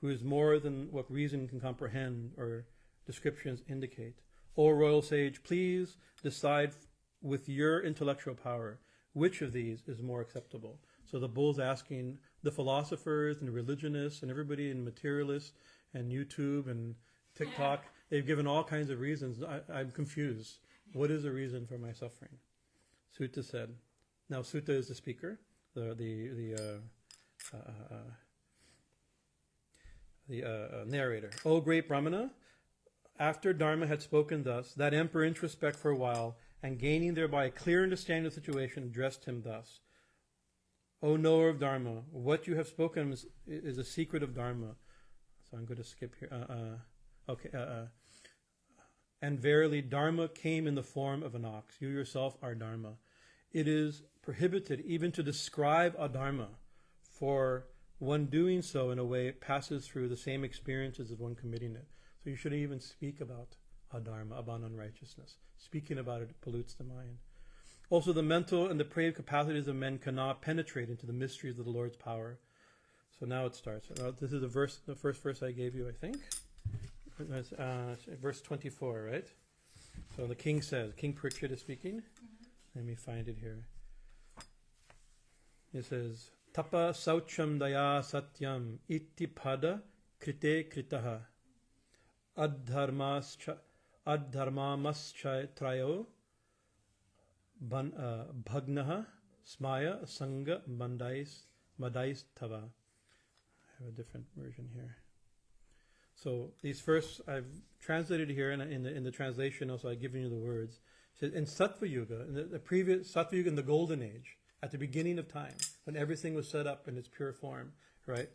[SPEAKER 1] who is more than what reason can comprehend or descriptions indicate. O royal sage, please decide with your intellectual power which of these is more acceptable. So the bull's asking the philosophers and the religionists and everybody in materialists and YouTube and TikTok, they've given all kinds of reasons. I'm confused. What is the reason for my suffering? Sutta said. Now Sutta is the speaker, the narrator. O great Brahmana, after Dharma had spoken thus, that emperor introspect for a while, and gaining thereby a clear understanding of the situation, addressed him thus. O knower of Dharma, what you have spoken is a secret of Dharma. So I'm going to skip here. And verily, Dharma came in the form of an ox. You yourself are Dharma. It is prohibited even to describe adharma, for one doing so in a way passes through the same experiences as one committing it. So you shouldn't even speak about adharma, about unrighteousness. Speaking about it pollutes the mind. Also, the mental and depraved capacities of men cannot penetrate into the mysteries of the Lord's power. So now it starts. This is the first verse I gave you, I think. That's, verse 24, right? So the king says, King Parikshit is speaking. Mm-hmm. Let me find it here. It says, tapaḥ śaucaṁ dayā satyam iti pādāḥ kṛte kṛtāḥ adharmāṁśais trayo bhagnāḥ smaya-saṅga-madais tava. I have a different version here. So these first I've translated here, and in the translation also I've given you the words. It says in Satya Yuga, in the previous Satya Yuga, in the golden age, at the beginning of time, when everything was set up in its pure form, right?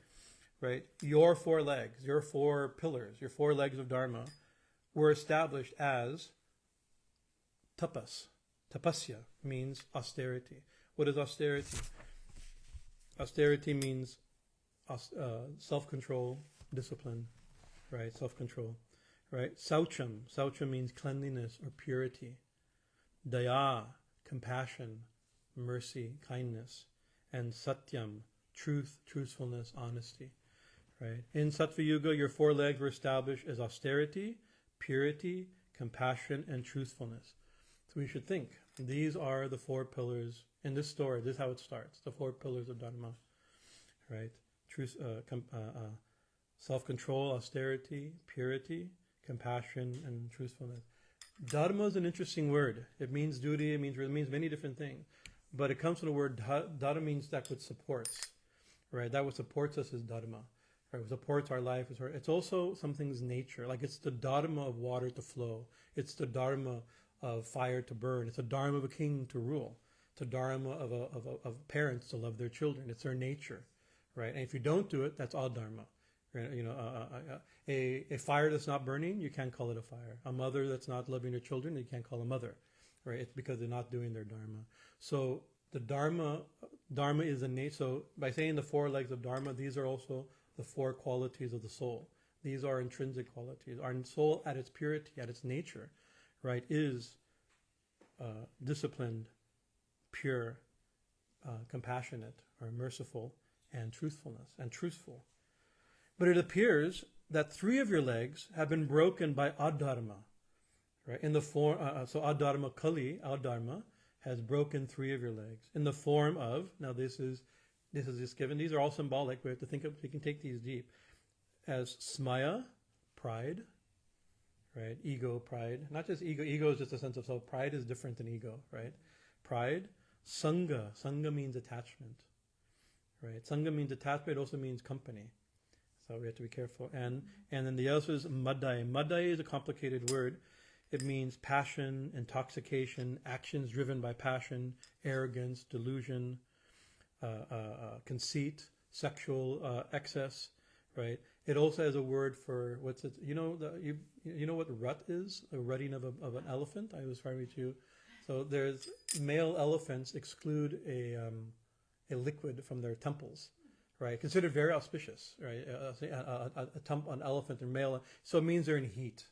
[SPEAKER 1] Your four legs, your four pillars, your four legs of Dharma were established as tapas. Tapasya means austerity. What is austerity? Austerity means self-control, discipline, right? Self-control, right? Śaucaṁ. Śaucaṁ means cleanliness or purity. Dayā, compassion, mercy, kindness. And satyam, truth, truthfulness, honesty, right? In Satya Yuga, your four legs were established as austerity, purity, compassion, and truthfulness. So we should think, these are the four pillars in this story. This is how it starts, the four pillars of Dharma, right? Truth, self-control, austerity, purity, compassion, and truthfulness. Dharma is an interesting word. It means duty, it means many different things. But it comes from the word dharma, means that which supports, right? That which supports us is dharma, right? What supports our life is it's also something's nature. Like it's the dharma of water to flow. It's the dharma of fire to burn. It's the dharma of a king to rule. It's the dharma of parents to love their children. It's their nature, right? And if you don't do it, that's adharma, Right? A fire that's not burning, you can't call it a fire. A mother that's not loving her children, you can't call a mother, right? It's because they're not doing their dharma. So the dharma is innate. So by saying the 4 legs of dharma, these are also the 4 qualities of the soul. These are intrinsic qualities. Our soul, at its purity, at its nature, right, is disciplined, pure, compassionate, or merciful, and truthful. But it appears that 3 of your legs have been broken by adharma, right? In the form, so adharma Kali, adharma, has broken 3 of your legs in the form of. Now this is just given. These are all symbolic. We have to think of. We can take these deep as smaya, pride, right? Ego, pride. Not just ego. Ego is just a sense of self. Pride is different than ego, right? Pride, saṅga. Saṅga means attachment, right? Saṅga means attachment. It also means company. So we have to be careful. And then the other is madaiḥ. Madaiḥ is a complicated word. It means passion, intoxication, actions driven by passion, arrogance, delusion, conceit, sexual excess, right? It also has a word for what's it? You know what rut is? A rutting of an elephant. I was referring to. So there's male elephants exclude a liquid from their temples. Right, considered very auspicious, right? An elephant or male, so it means they're in heat,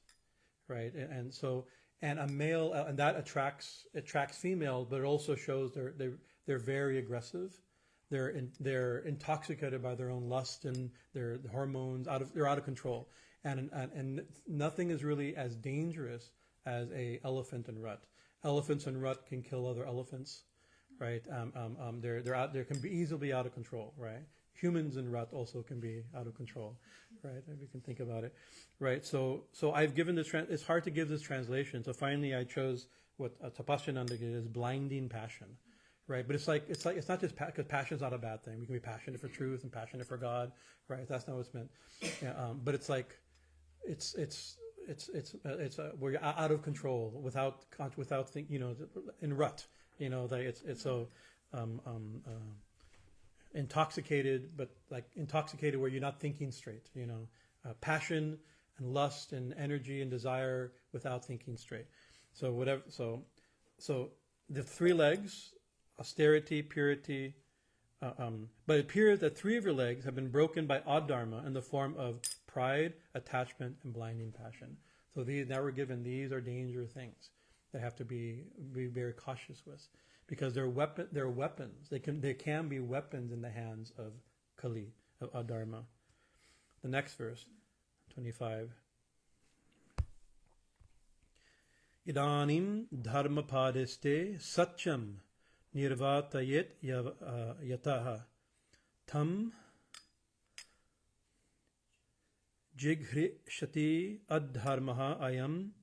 [SPEAKER 1] right? And a male, and that attracts females, but it also shows they're very aggressive. They're intoxicated by their own lust and their hormones. They're out of control, and nothing is really as dangerous as a elephant in rut. Elephants in rut can kill other elephants, right? They can be easily out of control, right? Humans in rut also can be out of control, right? If you can think about it, right? So I've given this. It's hard to give this translation. So finally, I chose what tapaḥ is blinding passion, right? But it's not just because passion's not a bad thing. We can be passionate for truth and passionate for God, right? That's not what's meant. Yeah, but it's we're out of control without in rut, it's so. Intoxicated, but like intoxicated where you're not thinking straight, passion and lust and energy and desire without thinking straight. So whatever. So the 3 legs, austerity, purity, but it appears that 3 of your legs have been broken by adharma in the form of pride, attachment, and blinding passion. So now we're given these are danger things that have to be very cautious with. Because they're weapons. They can be weapons in the hands of Kali, of adharma. The next verse, 25. Idanim dharma pādāste satyam nirvātayet yataha tam jighrishati adharmaha ayam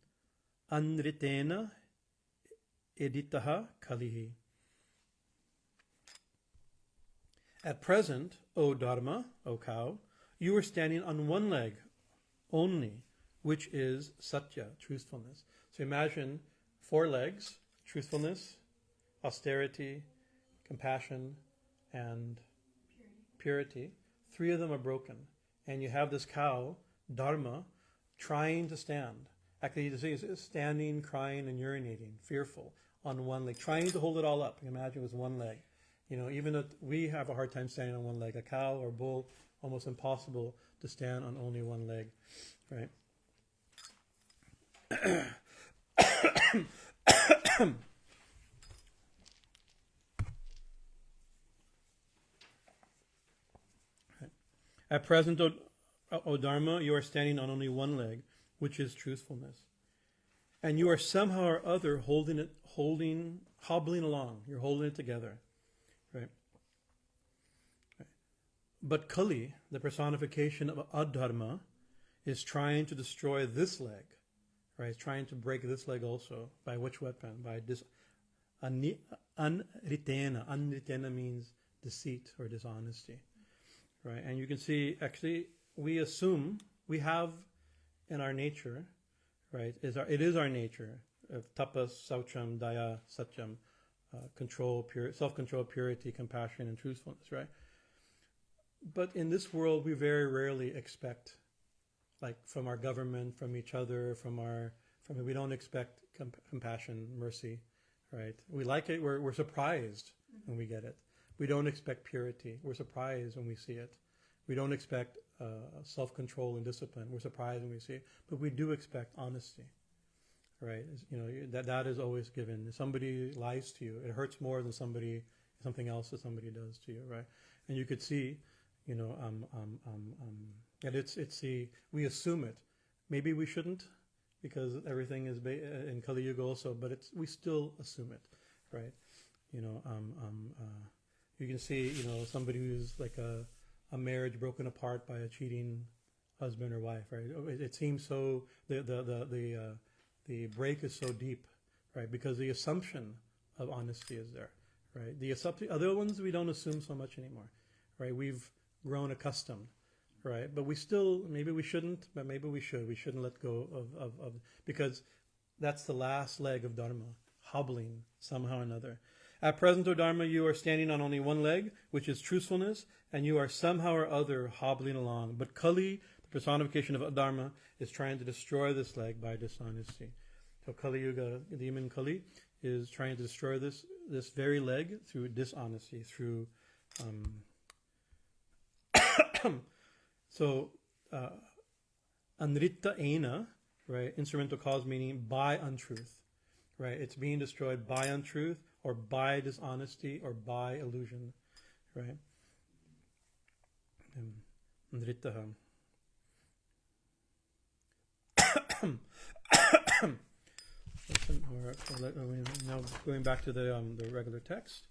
[SPEAKER 1] anritena editaha kalihi. At present, O Dharma, O cow, you are standing on 1 leg only, which is Satya, truthfulness. So imagine 4 legs, truthfulness, austerity, compassion, and purity. 3 of them are broken. And you have this cow, Dharma, trying to stand. Actually, you see it's standing, crying, and urinating, fearful, on 1 leg, trying to hold it all up. You can imagine with 1 leg. Even if we have a hard time standing on 1 leg, a cow or bull, almost impossible to stand on only 1 leg, right? At present, O Dharma, you are standing on only 1 leg, which is truthfulness. And you are somehow or other hobbling along. You're holding it together. Right? But Kali, the personification of adharma, is trying to destroy this leg. Right? It's trying to break this leg also. By which weapon? By this anritena. Anritena means deceit or dishonesty. Right? And you can see, actually, we assume we have in our nature, right? It is our nature of tapaḥ, śaucaṁ, dayā, satyam, control, self-control, purity, compassion, and truthfulness, right? But in this world, we very rarely expect, like from our government, from each other, we don't expect compassion, mercy, right? We like it. We're surprised when we get it. We don't expect purity. We're surprised when we see it. We don't expect self-control and discipline. We're surprised when we see it. But we do expect honesty, right? That is always given. If somebody lies to you, it hurts more than something else that somebody does to you, right? And you could see, that we assume it. Maybe we shouldn't, because everything is in Kali Yuga also, but we still assume it, right? You can see, somebody who's like a marriage broken apart by a cheating husband or wife, right? It seems so, the break is so deep, right? Because the assumption of honesty is there, right? The other ones we don't assume so much anymore, right? We've grown accustomed, right? But we still, maybe we shouldn't, but maybe we should. We shouldn't let go of because that's the last leg of Dharma, hobbling somehow or another. At present, O Dharma, you are standing on only one leg, which is truthfulness, and you are somehow or other hobbling along. But Kali, the personification of adharma, is trying to destroy this leg by dishonesty. So Kali Yuga, the demon Kali, is trying to destroy this very leg through dishonesty, through anrita ena, right? Instrumental cause meaning by untruth, right? It's being destroyed by untruth, or by dishonesty, or by illusion, right? Anrita. Now going back to the regular text.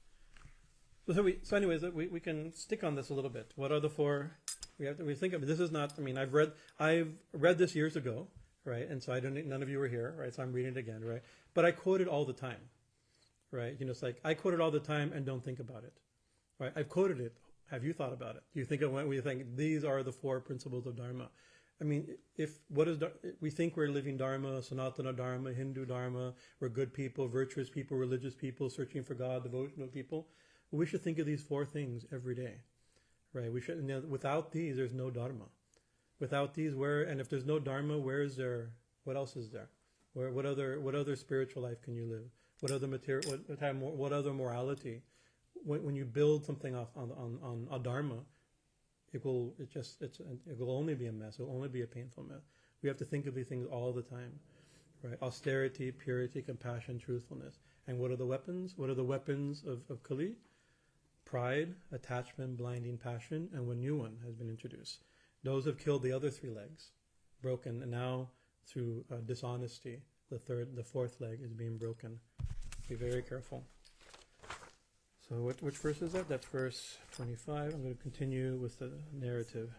[SPEAKER 1] So anyways, we can stick on this a little bit. What are the four? We think of this is not. I've read this years ago, right? And so none of you were here, right? So I'm reading it again, right? But I quote it all the time, right? It's like I quote it all the time and don't think about it, right? I've quoted it. Have you thought about it? Do you think it when we think these are the four principles of Dharma? We think we're living Dharma, Sanatana Dharma, Hindu Dharma, we're good people, virtuous people, religious people, searching for God, devotional people. We should think of these four things every day, right? We should. Without these, there's no Dharma. Without these, and if there's no Dharma, what else is there? What other spiritual life can you live? What other material? What other morality? When you build something on adharma, it will only be a mess. It will only be a painful mess. We have to think of these things all the time, right? Austerity, purity, compassion, truthfulness. And what are the weapons? What are the weapons of Kali? Pride, attachment, blinding passion, and one new one has been introduced. Those have killed the other three legs, broken, and now through dishonesty, the fourth leg is being broken. Be very careful. So which verse is that? That's verse 25. I'm going to continue with the narrative.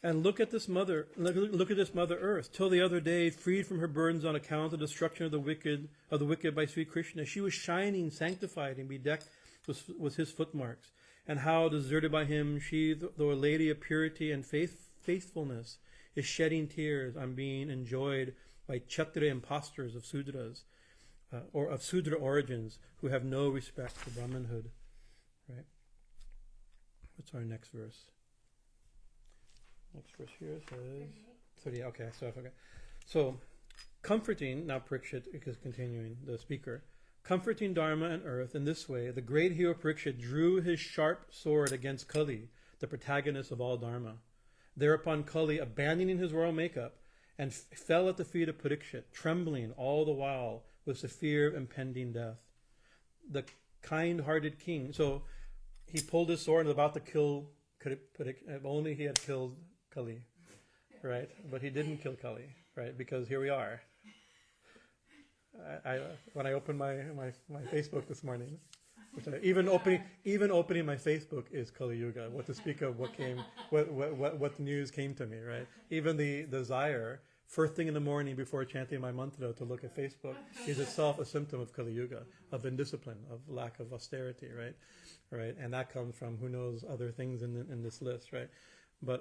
[SPEAKER 1] And look at this mother earth. Till the other day, freed from her burdens on account of the destruction of the wicked by Sri Krishna, she was shining, sanctified, and bedecked with his footmarks. And how, deserted by him, she, though a lady of purity and faithfulness, is shedding tears on being enjoyed by Kshatriya impostors of Sudras, or of Sudra origins, who have no respect for Brahmanhood. Right? What's our next verse? Next verse here says 30. Okay, so comforting, now Parikshit is continuing, the speaker, comforting Dharma and earth in this way, the great hero Parikshit drew his sharp sword against Kali, the protagonist of all Dharma. Thereupon Kali, abandoning his royal makeup, and fell at the feet of Parikshit, trembling all the while with the fear of impending death. The kind-hearted king, so he pulled his sword and was about to kill Parikshit. If only he had killed Kali, right? But he didn't kill Kali, right? Because here we are. When I opened my Facebook this morning, even opening my Facebook is Kali Yuga. What to speak of what news came to me, right? Even the desire, first thing in the morning before chanting my mantra, to look at Facebook is itself a symptom of Kali Yuga, of indiscipline, of lack of austerity, right? Right, and that comes from who knows other things in this list, right? But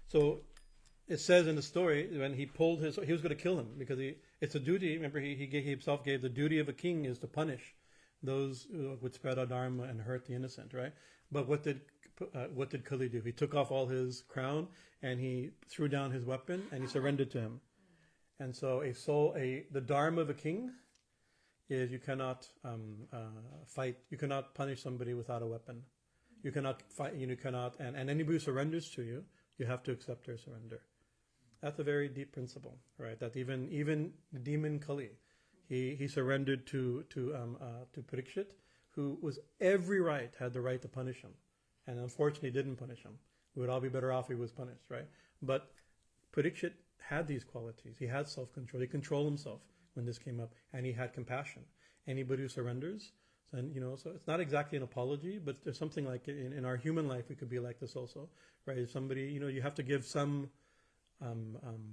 [SPEAKER 1] so it says in the story when he was going to kill him because it's a duty. Remember, he himself gave the duty of a king is to punish those who would spread adharma and hurt the innocent, right? But what did Kali do? He took off all his crown and he threw down his weapon and he surrendered to him. And so the dharma of a king is you cannot fight. You cannot punish somebody without a weapon. You cannot fight. You cannot, and anybody who surrenders to you, you have to accept their surrender. That's a very deep principle, right? That even the demon Kali, he surrendered to Parikshit, who was had the right to punish him, and unfortunately didn't punish him. We would all be better off if he was punished, right? But Parikshit had these qualities. He had self-control. He controlled himself when this came up, and he had compassion. Anybody who surrenders, and so it's not exactly an apology, but there's something like in our human life we could be like this also, right? If somebody, you have to give some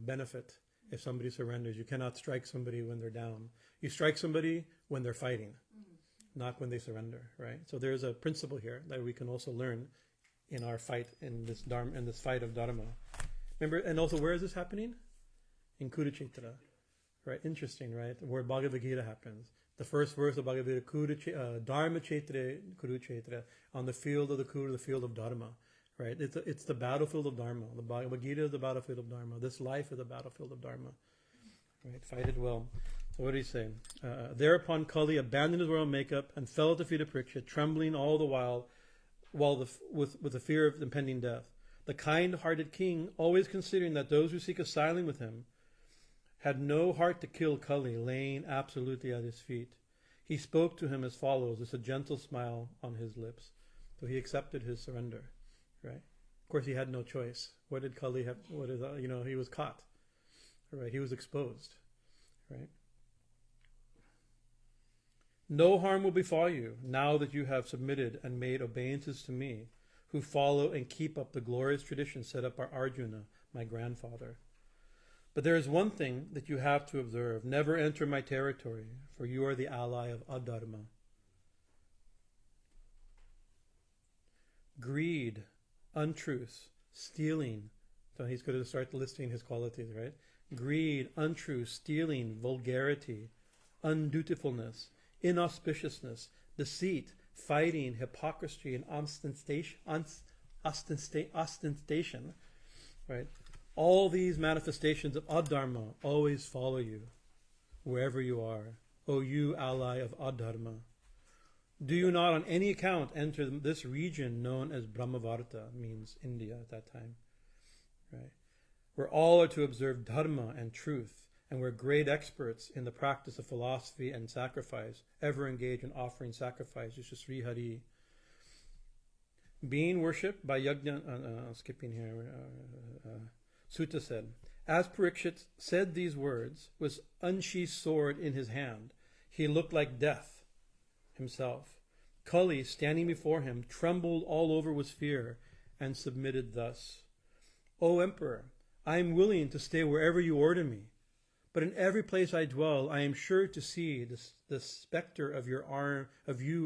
[SPEAKER 1] benefit if somebody surrenders. You cannot strike somebody when they're down. You strike somebody when they're fighting, not when they surrender, right? So there's a principle here that we can also learn in our fight in this fight of Dharma. Remember, and also where is this happening? In Kurukshetra, right? Interesting, right? Where Bhagavad Gita happens. The first verse of Bhagavad Gita, Dharma Chetre Kurukshetra, on the field of the Kuru, the field of Dharma, right? It's the battlefield of Dharma. The Bhagavad Gita is the battlefield of Dharma. This life is the battlefield of Dharma, right? Fight it well. So what did he say? Thereupon Kali abandoned his royal makeup and fell at the feet of Parikshit, trembling all the while with the fear of impending death. The kind-hearted king, always considering that those who seek asylum with him had no heart to kill Kali, laying absolutely at his feet. He spoke to him as follows, with a gentle smile on his lips. So he accepted his surrender, right? Of course, he had no choice. What did Kali have? He was caught, right? He was exposed, right? No harm will befall you now that you have submitted and made obeisances to me, who follow and keep up the glorious tradition set up by Arjuna, my grandfather. But there is one thing that you have to observe. Never enter my territory, for you are the ally of adharma. Greed, untruth, stealing. So he's going to start listing his qualities, right? Greed, untruth, stealing, vulgarity, undutifulness, inauspiciousness, deceit, fighting, hypocrisy, and ostentation, right? All these manifestations of adharma always follow you, wherever you are, O you ally of adharma. Do you not on any account enter this region known as Brahmavarta, means India at that time, right? Where all are to observe dharma and truth, and where great experts in the practice of philosophy and sacrifice ever engage in offering sacrifices to Sri Hari. Being worshipped by Yajna, skipping here, Sutta said, as Parikshit said these words, with unsheathed sword in his hand, he looked like death himself. Kali, standing before him, trembled all over with fear and submitted thus. O Emperor, I am willing to stay wherever you order me, but in every place I dwell, I am sure to see the specter of you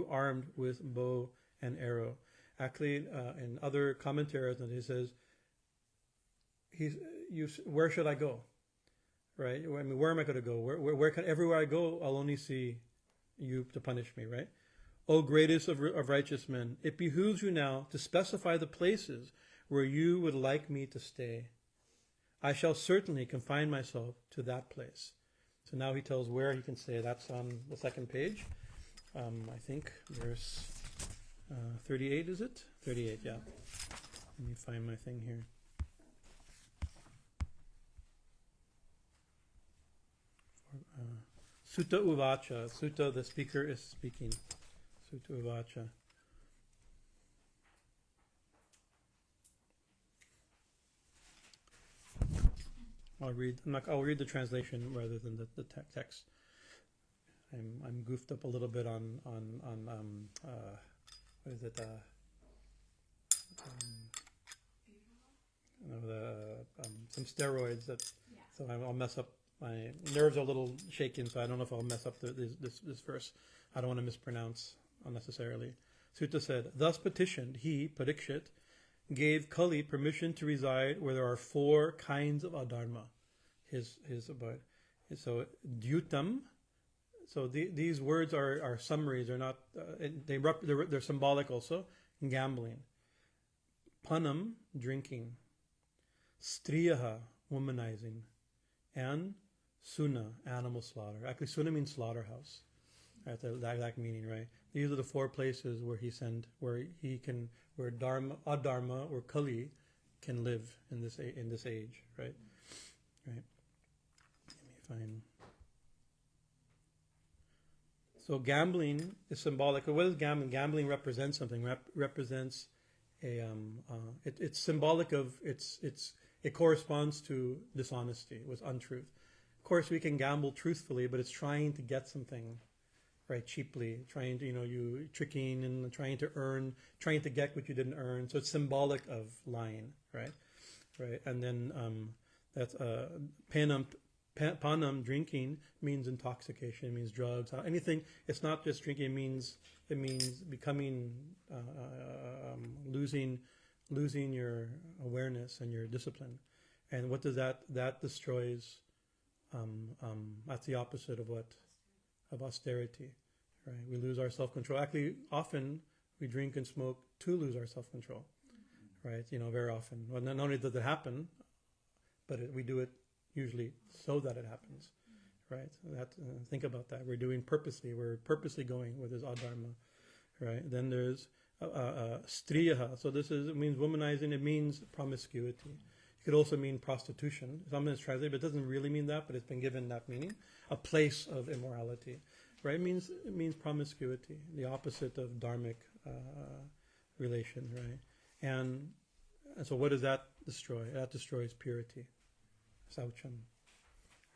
[SPEAKER 1] armed with bow and arrow. Actually, in other commentaries, he says, where should I go? Right? I mean, where am I going to go? Everywhere I go, I'll only see you to punish me, right? O greatest of righteous men, it behooves you now to specify the places where you would like me to stay. I shall certainly confine myself to that place. So now he tells where he can stay. That's on the second page. I think verse 38, is it? 38, yeah. Let me find my thing here. Sutta Uvacha. Sutta, the speaker is speaking. Sutta Uvacha. I'll read the translation rather than the text. I'm goofed up a little bit on what is it? Some steroids so I'll mess up. My nerves are a little shaken, so I don't know if I'll mess up this verse. I don't want to mispronounce unnecessarily. Sutta said, thus petitioned he, Parikshit, gave Kali permission to reside where there are 4 kinds of adharma. His about. So dyutam. So these words are summaries. They're not. They're symbolic also. Gambling. Panam, drinking. Striyaha, womanizing. And suna, animal slaughter. Actually, suna means slaughterhouse. Right, that meaning, right? These are the 4 places where where dharma, adharma, or Kali can live in this age, right? Right. Let me find. So gambling is symbolic. What is gambling? Gambling represents something. Represents a. It's symbolic of it corresponds to dishonesty, with untruth. Of course, we can gamble truthfully, but it's trying to get something, right, cheaply. Trying to, you tricking and trying to get what you didn't earn. So it's symbolic of lying, right? And then that's panam, drinking, means intoxication. It means drugs. Anything. It's not just drinking. It means becoming, losing your awareness and your discipline. And what does that destroys? That's the opposite of austerity, right? We lose our self-control. Actually, often we drink and smoke to lose our self-control, right? Very often. Well, not only does it happen, but we do it usually so that it happens, right? Think about that. We're purposely going with this adharma, right? Then there's striyaha. So it means womanizing. It means promiscuity. It could also mean prostitution. Sometimes it's translated, but it doesn't really mean that, but it's been given that meaning. A place of immorality, right? It means promiscuity, the opposite of dharmic relation, right? And so what does that destroy? That destroys purity, śaucaṁ,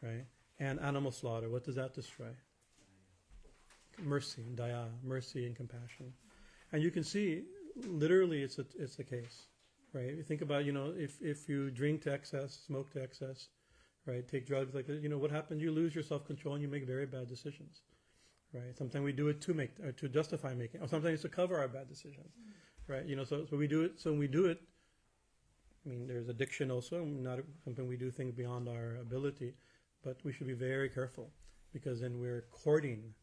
[SPEAKER 1] right? And animal slaughter, what does that destroy? Mercy, dayā, mercy and compassion. And you can see, literally, it's the case. Right? You think about, if you drink to excess, smoke to excess, right? Take drugs like this, what happens? You lose your self-control and you make very bad decisions, right? Sometimes we do it to justify making, or sometimes to cover our bad decisions, right? So we do it. So when we do it, there's addiction also. Not something we do things beyond our ability, but we should be very careful, because then we're courting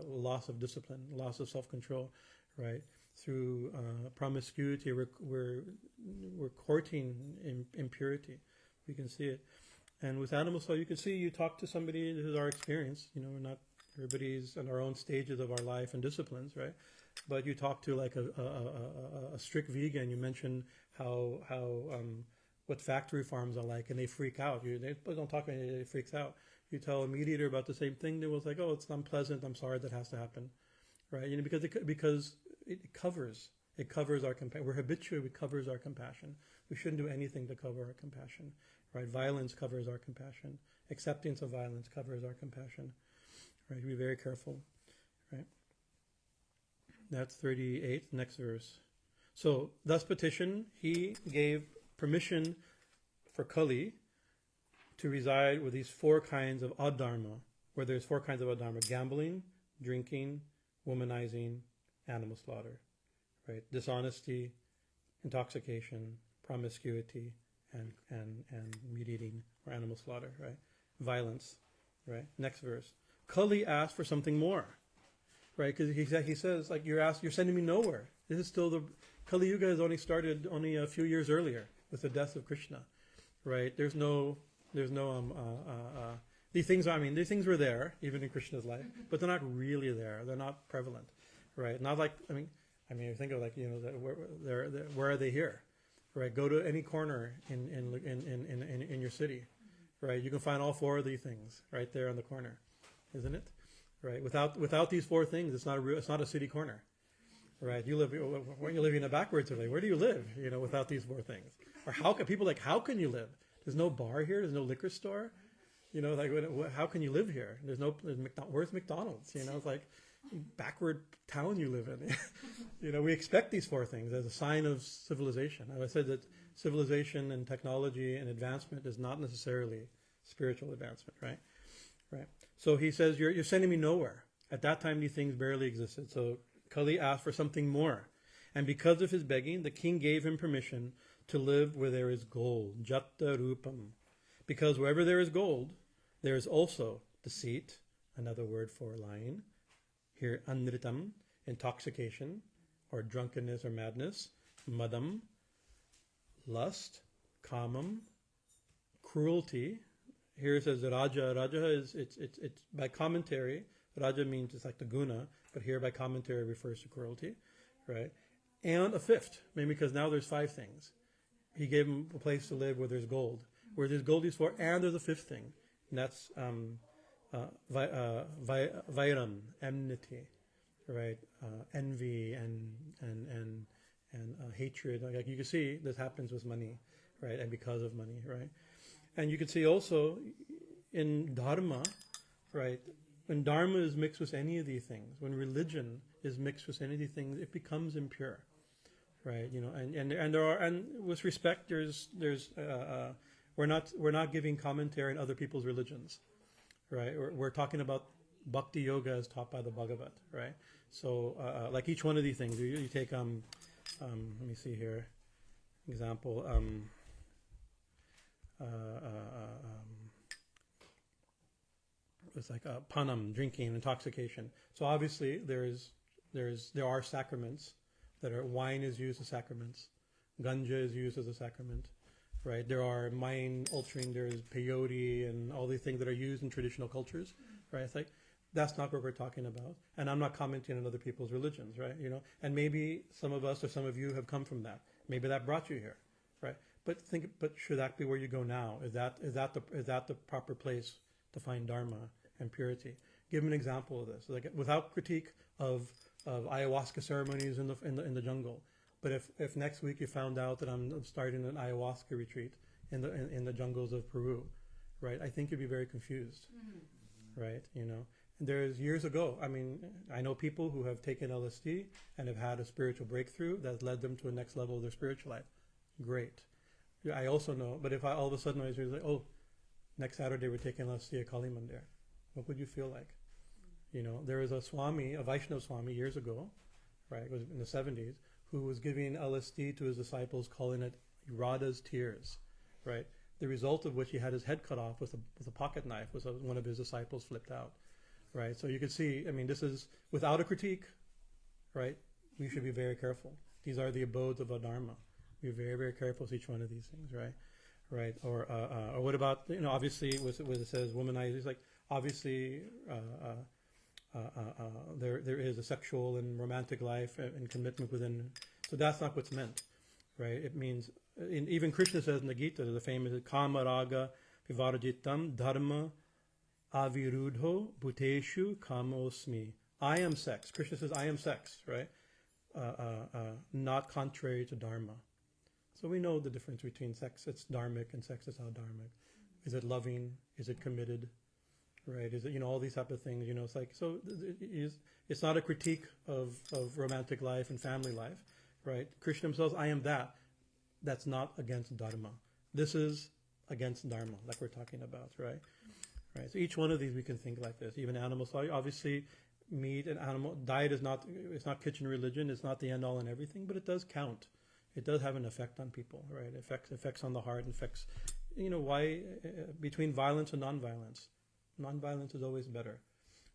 [SPEAKER 1] loss of discipline, loss of self-control, right? Through promiscuity, we're courting impurity. We can see it. And with animal soul, you can see, you talk to somebody, this is our experience, we're not, everybody's in our own stages of our life and disciplines, right? But you talk to like a strict vegan, you mention how what factory farms are like, and they freak out. They don't talk about it, it freaks out. You tell a meat eater about the same thing, they was like, oh, it's unpleasant, I'm sorry that has to happen, right? Because it covers our compassion. We're habituated, it covers our compassion. We shouldn't do anything to cover our compassion, right? Violence covers our compassion. Acceptance of violence covers our compassion, right? Be very careful, right? That's 38, next verse. So, thus petition, he gave permission for Kali to reside with these 4 kinds of adharma, where there's 4 kinds of adharma: gambling, drinking, womanizing, animal slaughter, right? Dishonesty, intoxication, promiscuity, and meat eating or animal slaughter, right? Violence, right? Next verse. Kali asked for something more, right? Because he says, like, you're sending me nowhere. This is still the Kali Yuga has only started a few years earlier with the death of Krishna, right? There's no these things were there even in Krishna's life, but they're not really there. They're not prevalent, right? Not like you think of where are they here, right? Go to any corner in your city, right? You can find all 4 of these things right there on the corner, isn't it? Right? Without these 4 things, it's not a city corner, right? You're living in a backwards way. Where do you live? Without these 4 things, or how can you live? There's no bar here. There's no liquor store. How can you live here? Where's McDonald's? It's like backward town you live in. We expect these 4 things as a sign of civilization. I said that civilization and technology and advancement is not necessarily spiritual advancement, right? Right. So he says, you're sending me nowhere. At that time, these things barely existed. So Kali asked for something more. And because of his begging, the king gave him permission to live where there is gold. Jatta rupam. Because wherever there is gold, there is also deceit, another word for lying. Here, anritam, intoxication, or drunkenness or madness. Madam, lust. Kamam, cruelty. Here it says raja. Raja is, it's by commentary. Raja means it's like the guna, but here by commentary refers to cruelty, right? And a fifth, maybe because now there's 5 things. He gave him a place to live where there's gold. Where there's gold he's for, and there's a 5th thing. And that's vairam, enmity, right? Envy and hatred. Like you can see, this happens with money, right? And because of money, right? And you can see also in dharma, right? When dharma is mixed with any of these things, when religion is mixed with any of these things, it becomes impure, right? You know, and there are, and with respect, we're not giving commentary on other people's religions, right? We're talking about Bhakti Yoga as taught by the Bhagavat, right? So, like each one of these things, you take let me see here, example. It's like panam, drinking, intoxication. So obviously there are sacraments that are, wine is used as sacraments, ganja is used as a sacrament, right? There are mind altering, there's peyote and all these things that are used in traditional cultures, right? It's like, that's not what we're talking about. And I'm not commenting on other people's religions, right? You know, and maybe some of us or some of you have come from that. Maybe that brought you here, right? But should that be where you go now? Is that the proper place to find dharma and purity? Give an example of this, like without critique of ayahuasca ceremonies in the jungle. But if next week you found out that I'm starting an ayahuasca retreat in the jungles of Peru, right? I think you'd be very confused, right? You know, and there's years ago. I mean, I know people who have taken LSD and have had a spiritual breakthrough that led them to a next level of their spiritual life. Great. I also know, but if all of a sudden I was like, oh, next Saturday we're taking LSD at Kali Mandir, what would you feel like? You know, there was a Swami, a Vaishnava Swami years ago, right, it was in the 70s, who was giving LSD to his disciples, calling it Radha's tears, right? The result of which he had his head cut off with a pocket knife, one of his disciples flipped out, right? So you can see, I mean, this is without a critique, right? We should be very careful. These are the abodes of adharma. Be very, very careful with each one of these things, right? Right? Or what about, you know, obviously, what it says, womanize, it's like, obviously, there is a sexual and romantic life and commitment within, so that's not what's meant, right? It means, even Krishna says in the Gita, the famous kama raga vivarajitam dharma avirudho bhuteshu kamosmi. I am sex. Krishna says, I am sex, right? Not contrary to dharma. So we know the difference between sex that's dharmic and sex that's adharmic. Is it loving? Is it committed? Right? Is it, you know, all these type of things, you know, it's like, so it's not a critique of romantic life and family life, right? Krishna himself says, I am that. That's not against dharma. This is against dharma, like we're talking about, right? Right. So each one of these we can think like this. Even animal slaughter, obviously meat and animal diet is not, it's not kitchen religion, it's not the end all and everything, but it does count. It does have an effect on people, right? Effects on the heart, effects, you know, why, between violence and non-violence. Non-violence is always better,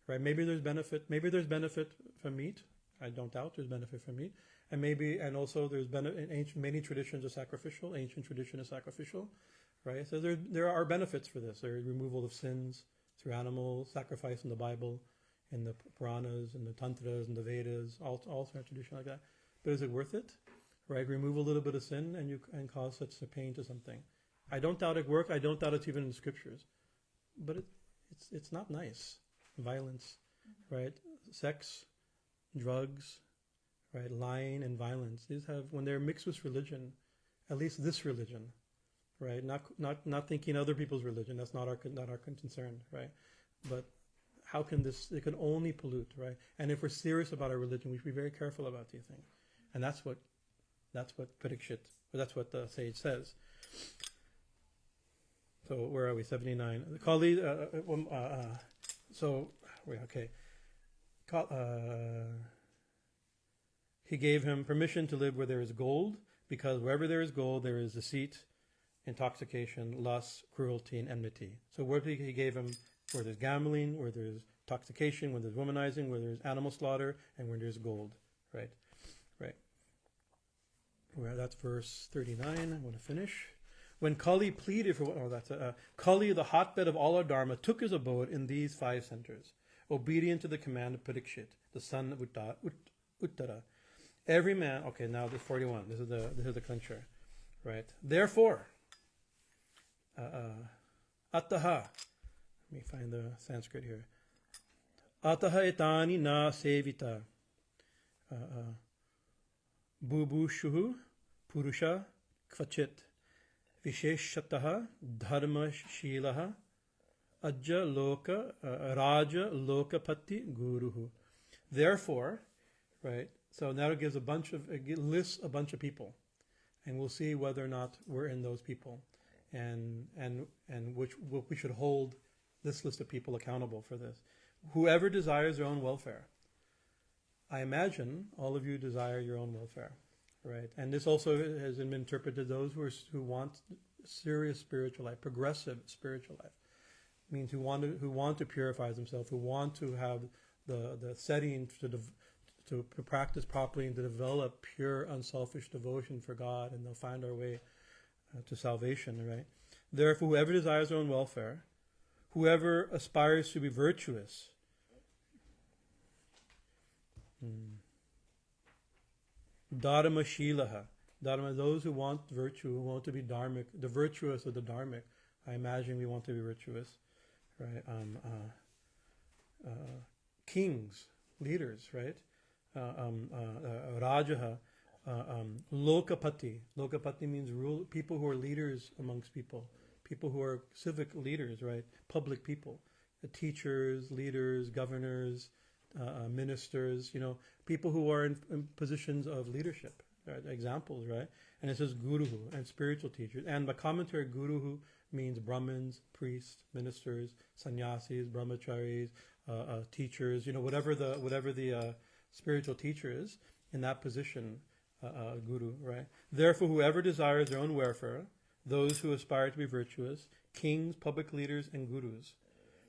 [SPEAKER 1] right? Maybe there's benefit from meat. I don't doubt there's benefit from meat. And also there's benefit, many traditions are sacrificial, ancient tradition is sacrificial, right? So there are benefits for this. There's removal of sins through animal sacrifice in the Bible, in the Puranas, in the Tantras, in the Vedas, all sorts of tradition like that. But is it worth it? Right, remove a little bit of sin and cause such a pain to something. I don't doubt it works. I don't doubt it's even in the scriptures, but it's not nice. Violence, right? Sex, drugs, right? Lying and violence. These have, when they're mixed with religion, at least this religion, right? Not thinking other people's religion. That's not our concern, right? But how can this? It can only pollute, right? And if we're serious about our religion, we should be very careful about these things, and that's what Parikshit, or that's what the sage says. So where are we? 79. The Kali. So okay. He gave him permission to live where there is gold, because wherever there is gold, there is deceit, intoxication, lust, cruelty, and enmity. So where he gave him where there's gambling, where there's intoxication, where there's womanizing, where there's animal slaughter, and where there's gold. Right? Well, that's verse 39. I'm going to finish. When Kali pleaded for, Kali, the hotbed of all our Dharma, took his abode in these 5 centers, obedient to the command of Parikshit, the son of Uttara. Every man, okay, now this 41. This is the clincher, right? Therefore, ataḥ. Let me find the Sanskrit here. Ataḥ etani na sevita. Bubushuhu purusha kvachit. Visheshatah dharma shilaha ajja loka raja lokapati guruhu. Therefore, right? So now it gives it lists a bunch of people, and we'll see whether or not we're in those people, and which we should hold this list of people accountable for this. Whoever desires their own welfare. I imagine all of you desire your own welfare, right? And this also has been interpreted those who want serious spiritual life, progressive spiritual life. It means who want to purify themselves, who want to have the setting to practice properly and to develop pure, unselfish devotion for God, and they'll find our way to salvation, right? Therefore, whoever desires their own welfare, whoever aspires to be virtuous, Dharma shilaha. Dharma, those who want virtue, who want to be dharmic, the virtuous or the dharmic. I imagine we want to be virtuous, right? Kings, leaders, right? Rajaha, lokapati. Lokapati means people who are leaders amongst people who are civic leaders, right? Public people, teachers, leaders, governors, ministers, people who are in positions of leadership, right? Examples, right? And it says guruhu, and spiritual teachers. And the commentary, guruhu means Brahmins, priests, ministers, sannyasis, brahmacharis, teachers, whatever the spiritual teacher is in that position, guru, right? Therefore, whoever desires their own welfare, those who aspire to be virtuous, kings, public leaders, and gurus,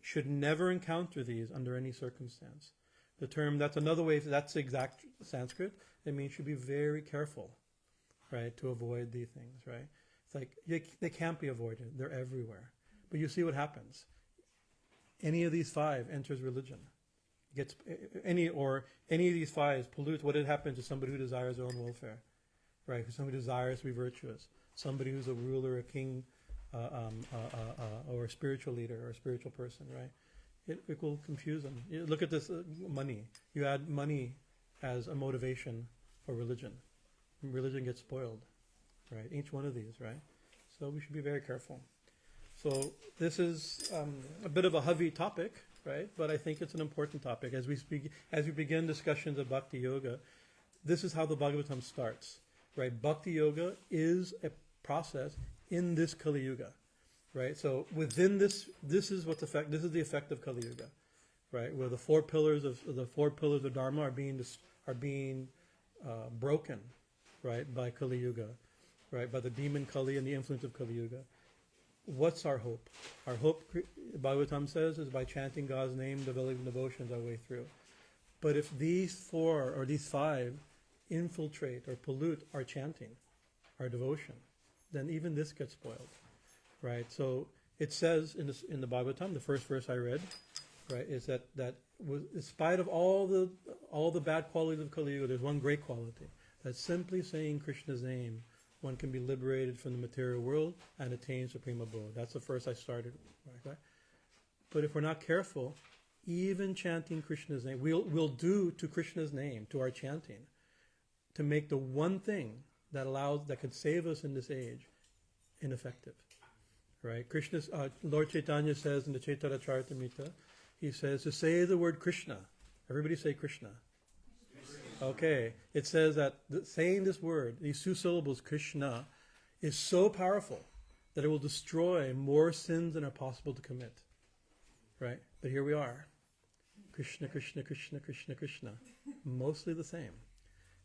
[SPEAKER 1] should never encounter these under any circumstance. The term, that's another way, that's the exact Sanskrit. It means you should be very careful, right, to avoid these things, right? It's like they can't be avoided. They're everywhere. But you see what happens. Any of these 5 enters religion. Gets any of these 5 pollutes. What happens to somebody who desires their own welfare, right? Somebody who desires to be virtuous. Somebody who's a ruler, a king, or a spiritual leader or a spiritual person, right? It will confuse them. Look at this money. You add money as a motivation for religion. Religion gets spoiled, right? Each one of these, right? So we should be very careful. So this is a bit of a heavy topic, right? But I think it's an important topic. As we begin discussions of Bhakti Yoga, this is how the Bhagavatam starts, right? Bhakti Yoga is a process in this Kali Yuga. Right, so within this is the effect of Kali Yuga, right? Where the 4 pillars of Dharma are being broken, right, by Kali Yuga, right, by the demon Kali and the influence of Kali Yuga. What's our hope? Our hope, Bhagavatam says, is by chanting God's name, developing devotions our way through. But if these 4 or these 5 infiltrate or pollute our chanting, our devotion, then even this gets spoiled. Right, so it says in the Bhagavatam, the first verse I read, right, is that in spite of all the bad qualities of Kali Yuga, there's one great quality. That's simply saying Krishna's name, one can be liberated from the material world and attain supreme abode. That's the first I started. Right? But if we're not careful, even chanting Krishna's name, we'll do to Krishna's name, to our chanting, to make the one thing that could save us in this age ineffective. Right, Lord Chaitanya says in the Chaitanya Charitamrita, he says to say the word Krishna. Everybody say Krishna. Okay, it says that saying this word, these 2 syllables, Krishna, is so powerful that it will destroy more sins than are possible to commit. Right, but here we are, Krishna, Krishna, Krishna, Krishna, Krishna, mostly the same.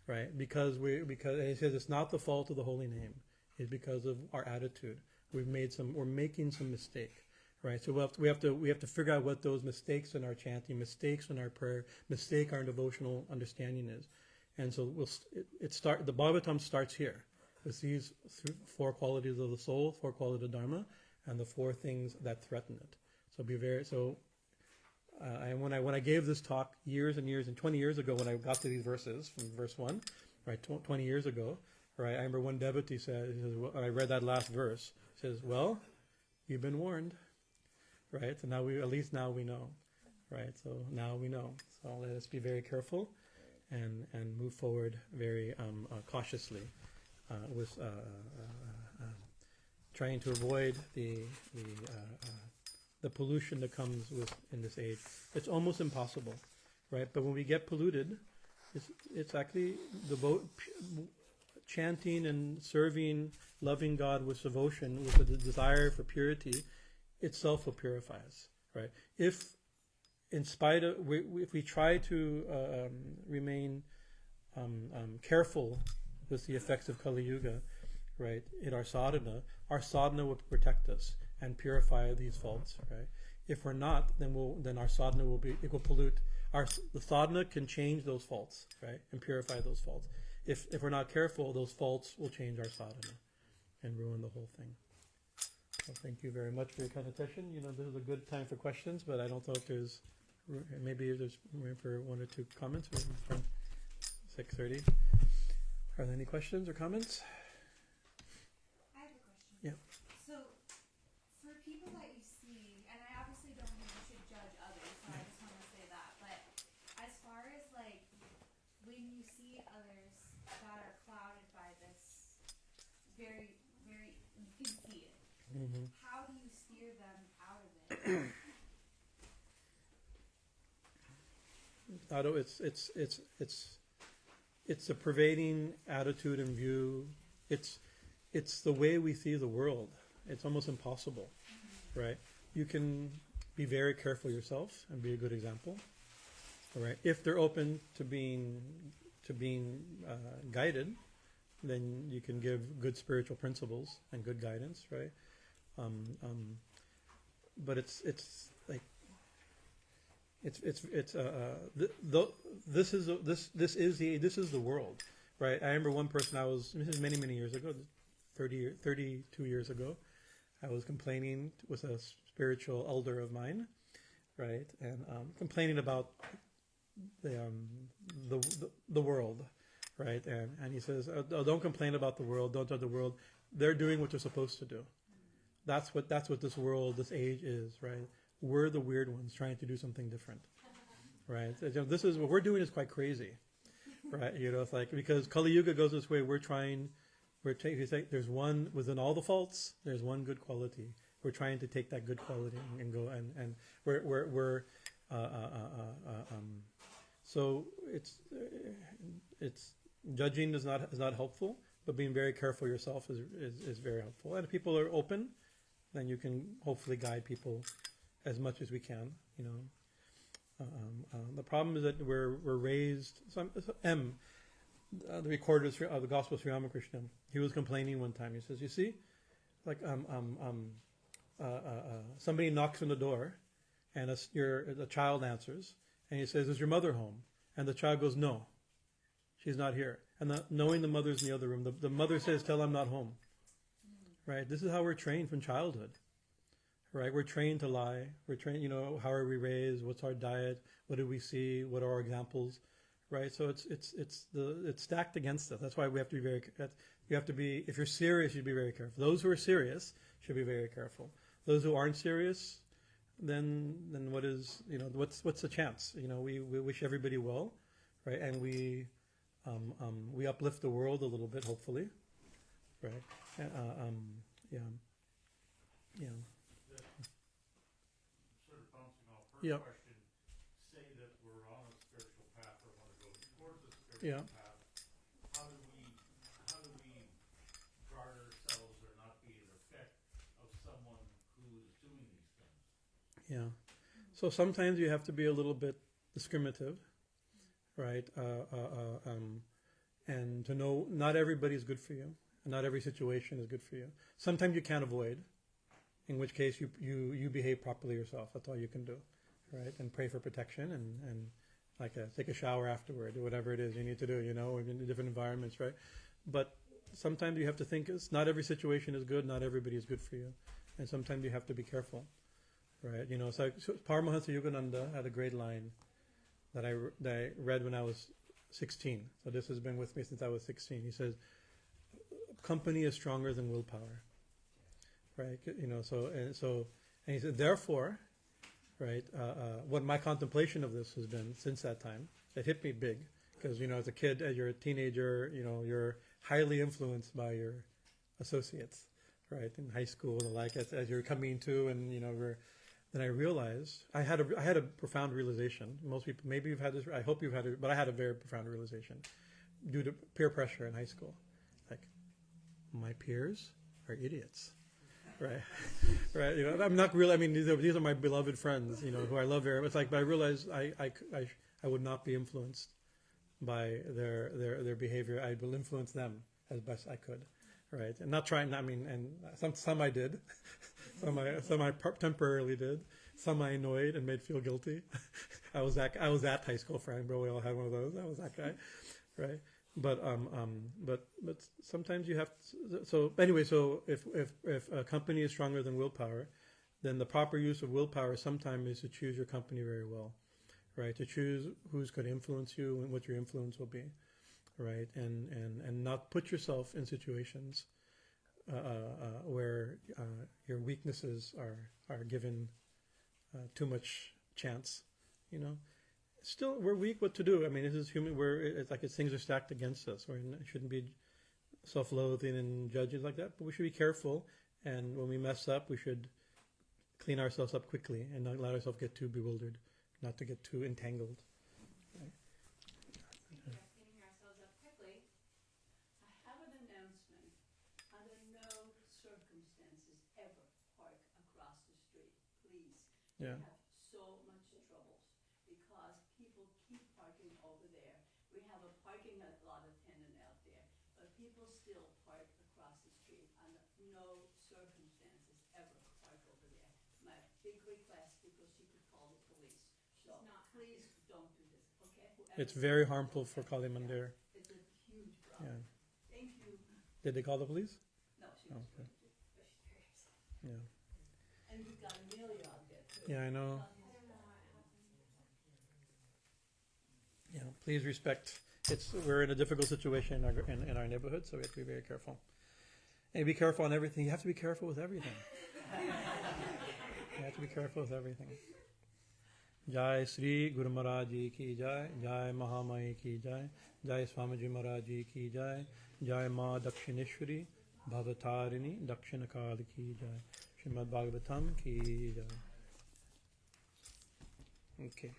[SPEAKER 1] right? Because and he says it's not the fault of the holy name. It's because of our attitude. We're making some mistake, right? So we have to figure out what those mistakes in our chanting, mistakes in our prayer, mistake our devotional understanding is. And so the Bhagavatam starts here with these four qualities of the soul, four qualities of Dharma, and the four things that threaten it. When I gave this talk years and 20 years ago, when I got to these verses from verse 1, right, 20 years ago, right, I remember one devotee said, I read that last verse, says, well, you've been warned, right? So now we know, right? So now we know. So let us be very careful and move forward very cautiously with trying to avoid the pollution that comes in this age. It's almost impossible, right? But when we get polluted, it's actually chanting and serving, loving God with devotion, with a desire for purity, itself will purify us, right? If we try to remain careful with the effects of Kali Yuga, right, in our sadhana will protect us and purify these faults, right? If we're not, then our sadhana will pollute. The sadhana can change those faults, right, and purify those faults. If we're not careful, those faults will change our sadhana and ruin the whole thing. So thank you very much for your kind attention. This is a good time for questions, but I don't know if there's room for one or two comments. We're from 6:30. Are there any questions or comments?
[SPEAKER 2] I have a question.
[SPEAKER 1] Yeah.
[SPEAKER 2] So, for people that you see, and I obviously don't think you should judge others, so I just want to say that, but as far as when you see others that are clouded by this very, very, you can see it.
[SPEAKER 1] Mm-hmm.
[SPEAKER 2] How do you steer them out of it?
[SPEAKER 1] It's a pervading attitude and view. It's the way we see the world. It's almost impossible, right? You can be very careful yourself and be a good example, right? If they're open to being guided, then you can give good spiritual principles and good guidance, right? But this is the world, right? I remember one person this is many years ago, 32 years ago, I was complaining with a spiritual elder of mine, right, and complaining about the world, right, and he says, oh, don't complain about the world, don't judge the world. They're doing what they're supposed to do. That's what this world, this age is, right? We're the weird ones trying to do something different, right? This is what we're doing is quite crazy, right? It's because Kali Yuga goes this way. There's one within all the faults. There's one good quality. We're trying to take that good quality and go and so it's judging is not helpful, but being very careful yourself is very helpful. And if people are open, then you can hopefully guide people as much as we can. The problem is that we're raised. The recorder of the Gospel of Sri Ramakrishna, he was complaining one time. He says, "You see, somebody knocks on the door, and the child answers, and he says, 'Is your mother home?' And the child goes, 'No, she's not here.' And knowing the mother's in the other room, the mother says, 'Tell I'm not home.'" Right? This is how we're trained from childhood. Right? We're trained to lie. We're trained, how are we raised? What's our diet? What do we see? What are our examples? Right? So it's stacked against us. That's why we have to be if you're serious, you should be very careful. Those who are serious should be very careful. Those who aren't serious, then what's the chance? We wish everybody well, right? And we uplift the world a little bit, hopefully, right?
[SPEAKER 3] Sort of bouncing off her
[SPEAKER 1] Yeah.
[SPEAKER 3] question. Say that we're on a spiritual path or want to go towards a spiritual path. How do we guard ourselves or not be an effect of someone who is doing these things?
[SPEAKER 1] Yeah. So sometimes you have to be a little bit discriminative, right? and to know not everybody is good for you, and not every situation is good for you. Sometimes you can't avoid, in which case you behave properly yourself. That's all you can do, right? And pray for protection and take a shower afterward or whatever it is you need to do, in different environments, right? But sometimes you have to think not every situation is good, not everybody is good for you. And sometimes you have to be careful, right? So Paramahansa Yogananda had a great line that I read when I was 16. So this has been with me since I was 16. He says, company is stronger than willpower, right? And he said, therefore, right, what my contemplation of this has been since that time, it hit me big, because, as a kid, as you're a teenager, you're highly influenced by your associates, right, in high school, as you're coming to, and, then I realized, I had a profound realization. Most people, maybe you've had this, I hope you've had it, but I had a very profound realization due to peer pressure in high school. Like, my peers are idiots. Right, right. I'm not really. I mean, these are my beloved friends. Who I love very much. But I realized I would not be influenced by their behavior. I will influence them as best I could, right? And not trying. I mean, and some I did, some I temporarily did. Some I annoyed and made feel guilty. I was that high school friend, bro. We all had one of those. I was that guy, right? But sometimes you have to, so anyway, so if a company is stronger than willpower, then the proper use of willpower sometimes is to choose your company very well, right? To choose who's going to influence you and what your influence will be, right? And not put yourself in situations where your weaknesses are given too much chance, Still, we're weak. What to do? I mean, this is human. It's like things are stacked against us. We shouldn't be self-loathing and judging like that. But we should be careful. And when we mess up, we should clean ourselves up quickly and not let ourselves get too bewildered, not to get too entangled. Right?
[SPEAKER 4] Speaking of cleaning ourselves up quickly, I have an announcement. Under no circumstances ever park across the street, please.
[SPEAKER 1] Yeah.
[SPEAKER 4] We have so much troubles because people keep parking over there. We have a parking lot attendant out there, but people still park across the street. Under no circumstances ever park over there. My big request, because she could call the police. So please don't do this, okay?
[SPEAKER 1] It's very harmful for Kali Mandir.
[SPEAKER 4] It's a huge problem.
[SPEAKER 1] Yeah.
[SPEAKER 4] Thank you.
[SPEAKER 1] Did they call the police?
[SPEAKER 4] No, she was
[SPEAKER 1] Okay.
[SPEAKER 4] going to, but she's very upset.
[SPEAKER 1] Yeah.
[SPEAKER 4] And we've got Amelia out there too.
[SPEAKER 1] Yeah, I know. Please respect. We're in a difficult situation in our neighborhood, so we have to be very careful. And be careful on everything. You have to be careful with everything. You have to be careful with everything. Jai Sri Guru Maharaj Ji ki Jai, Jai Mahamai ki Jai, Jai Swamiji Maharaj Ji ki Jai, Jai Ma Dakshineshwari, Bhavatarini, Dakshinakali ki Jai, Srimad Bhagavatam ki Jai. Okay.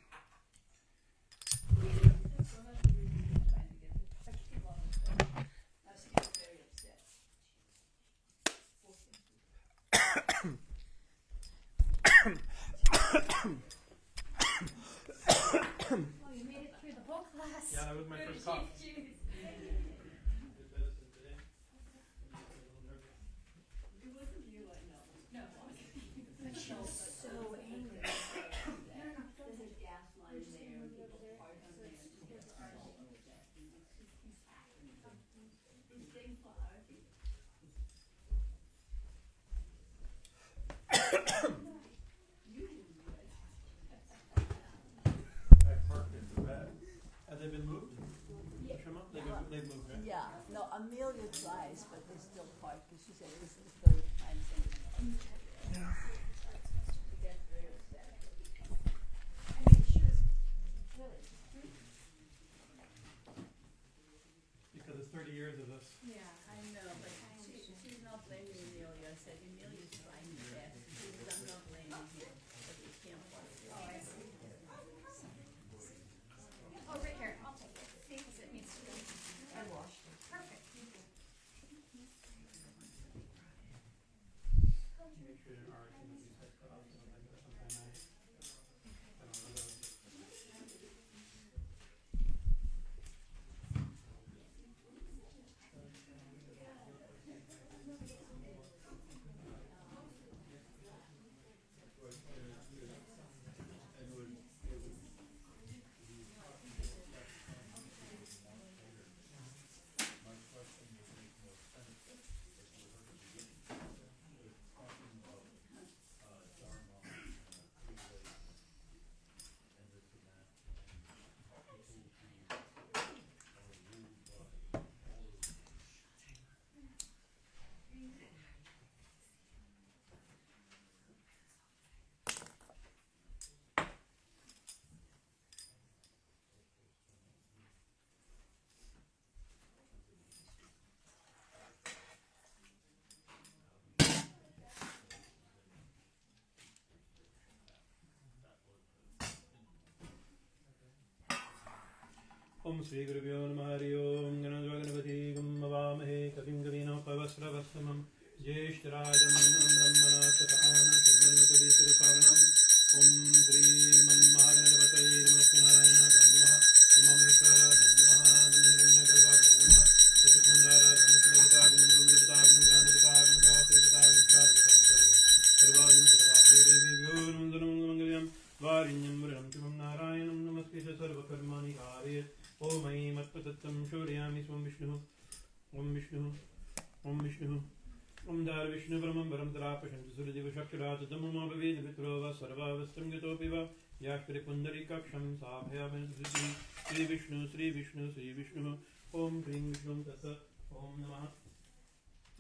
[SPEAKER 2] Oh, you made it through the whole class.
[SPEAKER 1] Yeah, that was my first cough.
[SPEAKER 4] It wasn't you, I know. No.
[SPEAKER 2] So angry.
[SPEAKER 4] There's a gas line there, and people park on there. It's getting far.
[SPEAKER 1] Have they been moved?
[SPEAKER 4] Yeah.
[SPEAKER 1] They've moved, right?
[SPEAKER 4] Yeah, no, Amelia tries, but they still park, because she said this is the third time saying no.
[SPEAKER 1] Yeah.
[SPEAKER 4] She gets very upset.
[SPEAKER 2] I mean, she was really.
[SPEAKER 1] Because it's 30 years of this.
[SPEAKER 4] Yeah, I know, but she's not blaming Amelia. I said, Amelia's trying her best. She says, I'm not blaming you, but you can't park.
[SPEAKER 2] Oh, I see. Oh, right here. I'll take it. Because it needs to be. I washed it. Perfect.
[SPEAKER 1] Om Sri Gurubhyo Namaha Hari Om Ganadvaganapathi Gumavamahe Kavim Kavino Pavasravastamam Jyeshtarajam Brahmana Tatana Sambhanutari Sarisaranam Om Sri Manmahaganadapataye Namaskhinarayana Namaha Namaheshwara Namaha Namahiranya Garbhaya Namaha Satukundara Namaskhinarayana Namaskhinarayana Sarvaguna Sarvaguna Devyo Namaskaram Mangalyam Varinyam Varam Chimam Narayanam Namaskesha Sarvakarmani Karye Om Mai Matpatattam Shoryami Swam Vishnu Om Vishnu Om Vishnu Om Dar Vishnu Brahman Varam Tarapashanti Surajiva Shaksharata Tamama Bhaveda Vitrova Sarvavastam Gatopiva Yashkari Pundari Kaksham Sabhayam Sri Vishnu Sri Vishnu Sri Vishnu Om Kring Vishnu Tasa Om Namaha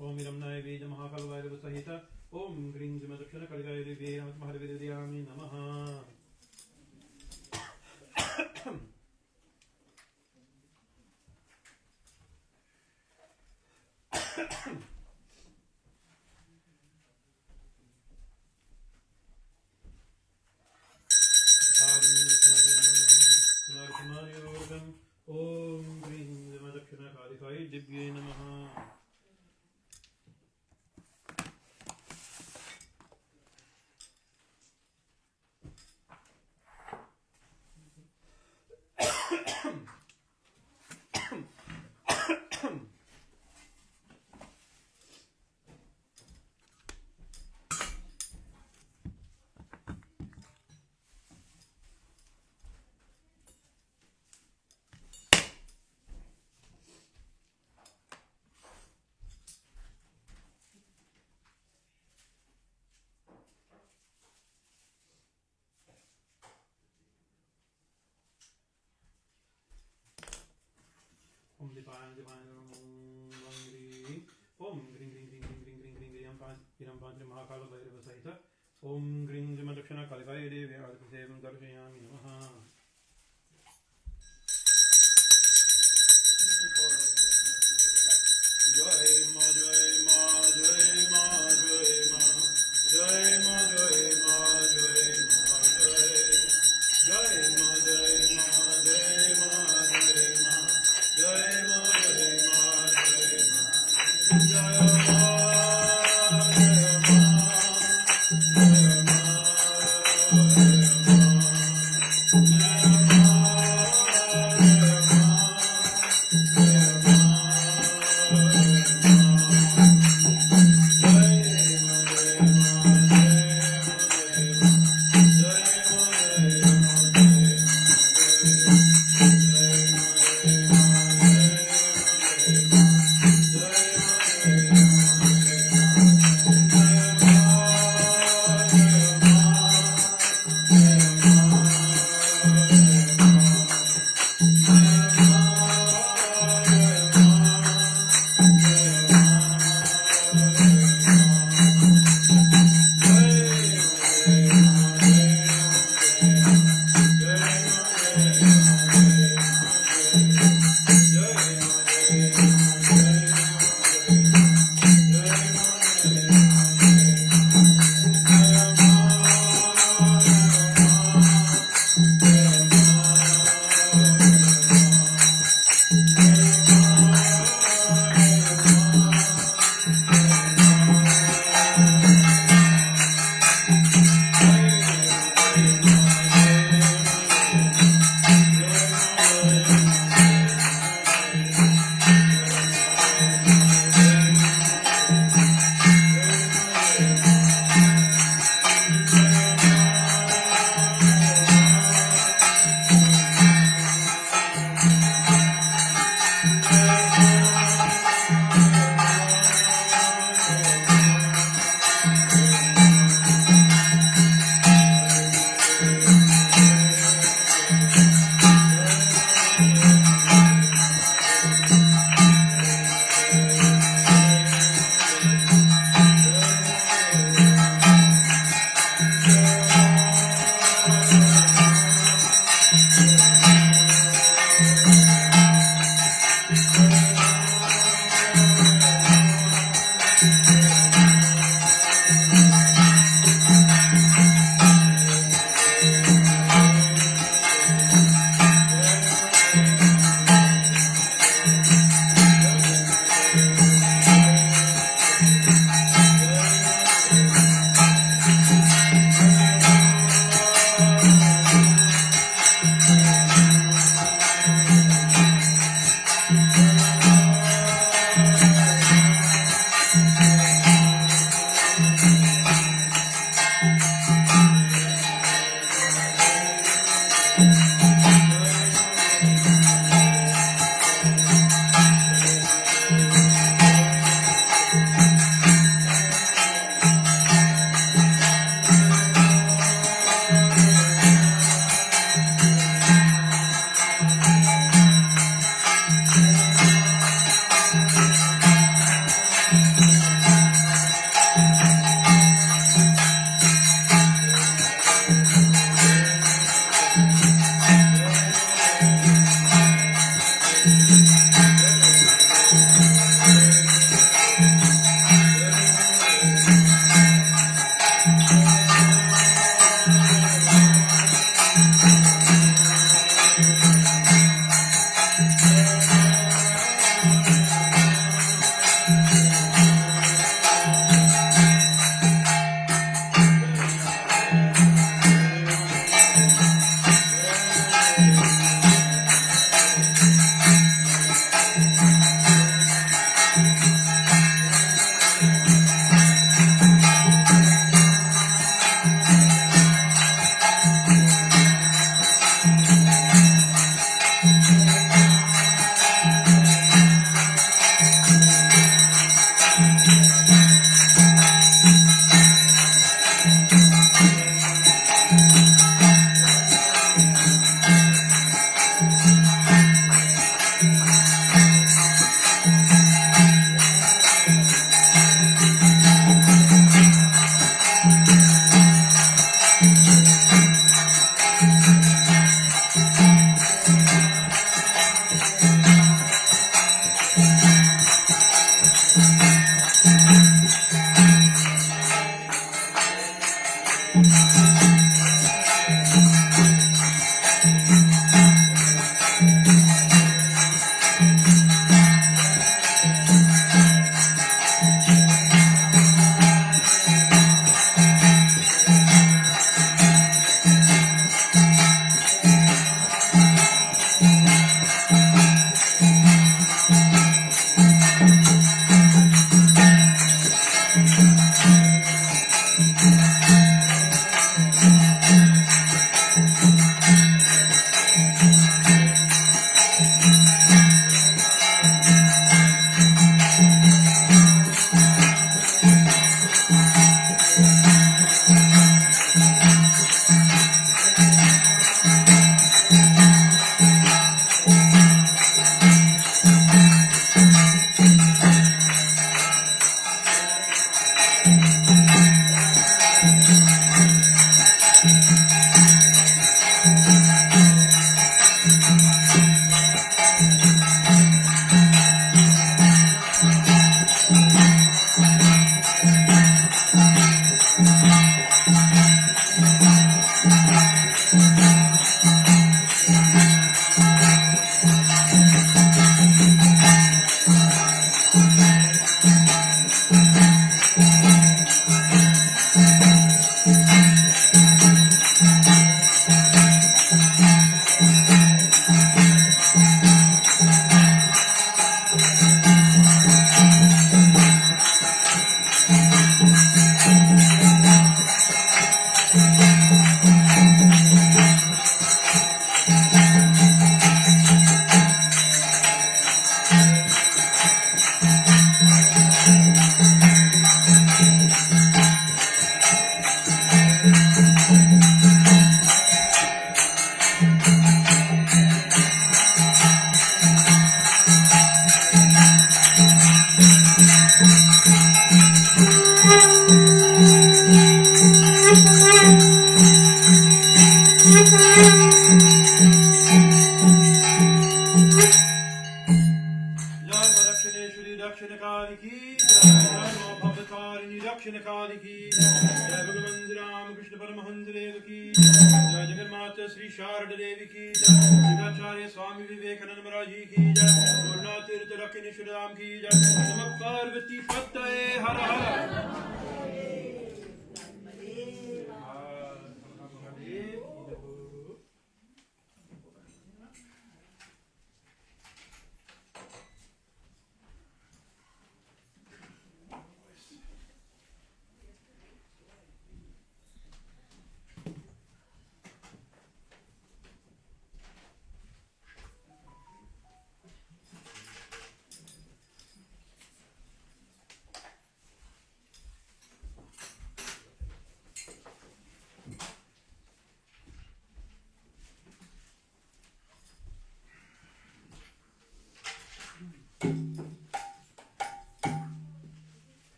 [SPEAKER 1] Om Iramnaya Veda Mahakalvairava Sahita Om Kring Zimadakshana Kaligaya Devi Mahadevidayami Namaha Om Kring Zimadakshana Kaligaya Devi Namaha Om Divine Divine Om Gring Gring Gring Gring Gring Gring Gring Iram Pantri Mahakala Vairava Sahita Om Gring Zimadakshana Kaligaya Devi Adhipasevam Darshayami Namaha Jai Ma Jai Ma Jai Ma Jai Ma Jai Ma Jai Ma Jai Ma Jai Ma Jai Ma Jai Ma Jai Ma Jai Ma Jai Ma Jai Ma Jai Ma Jai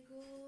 [SPEAKER 2] go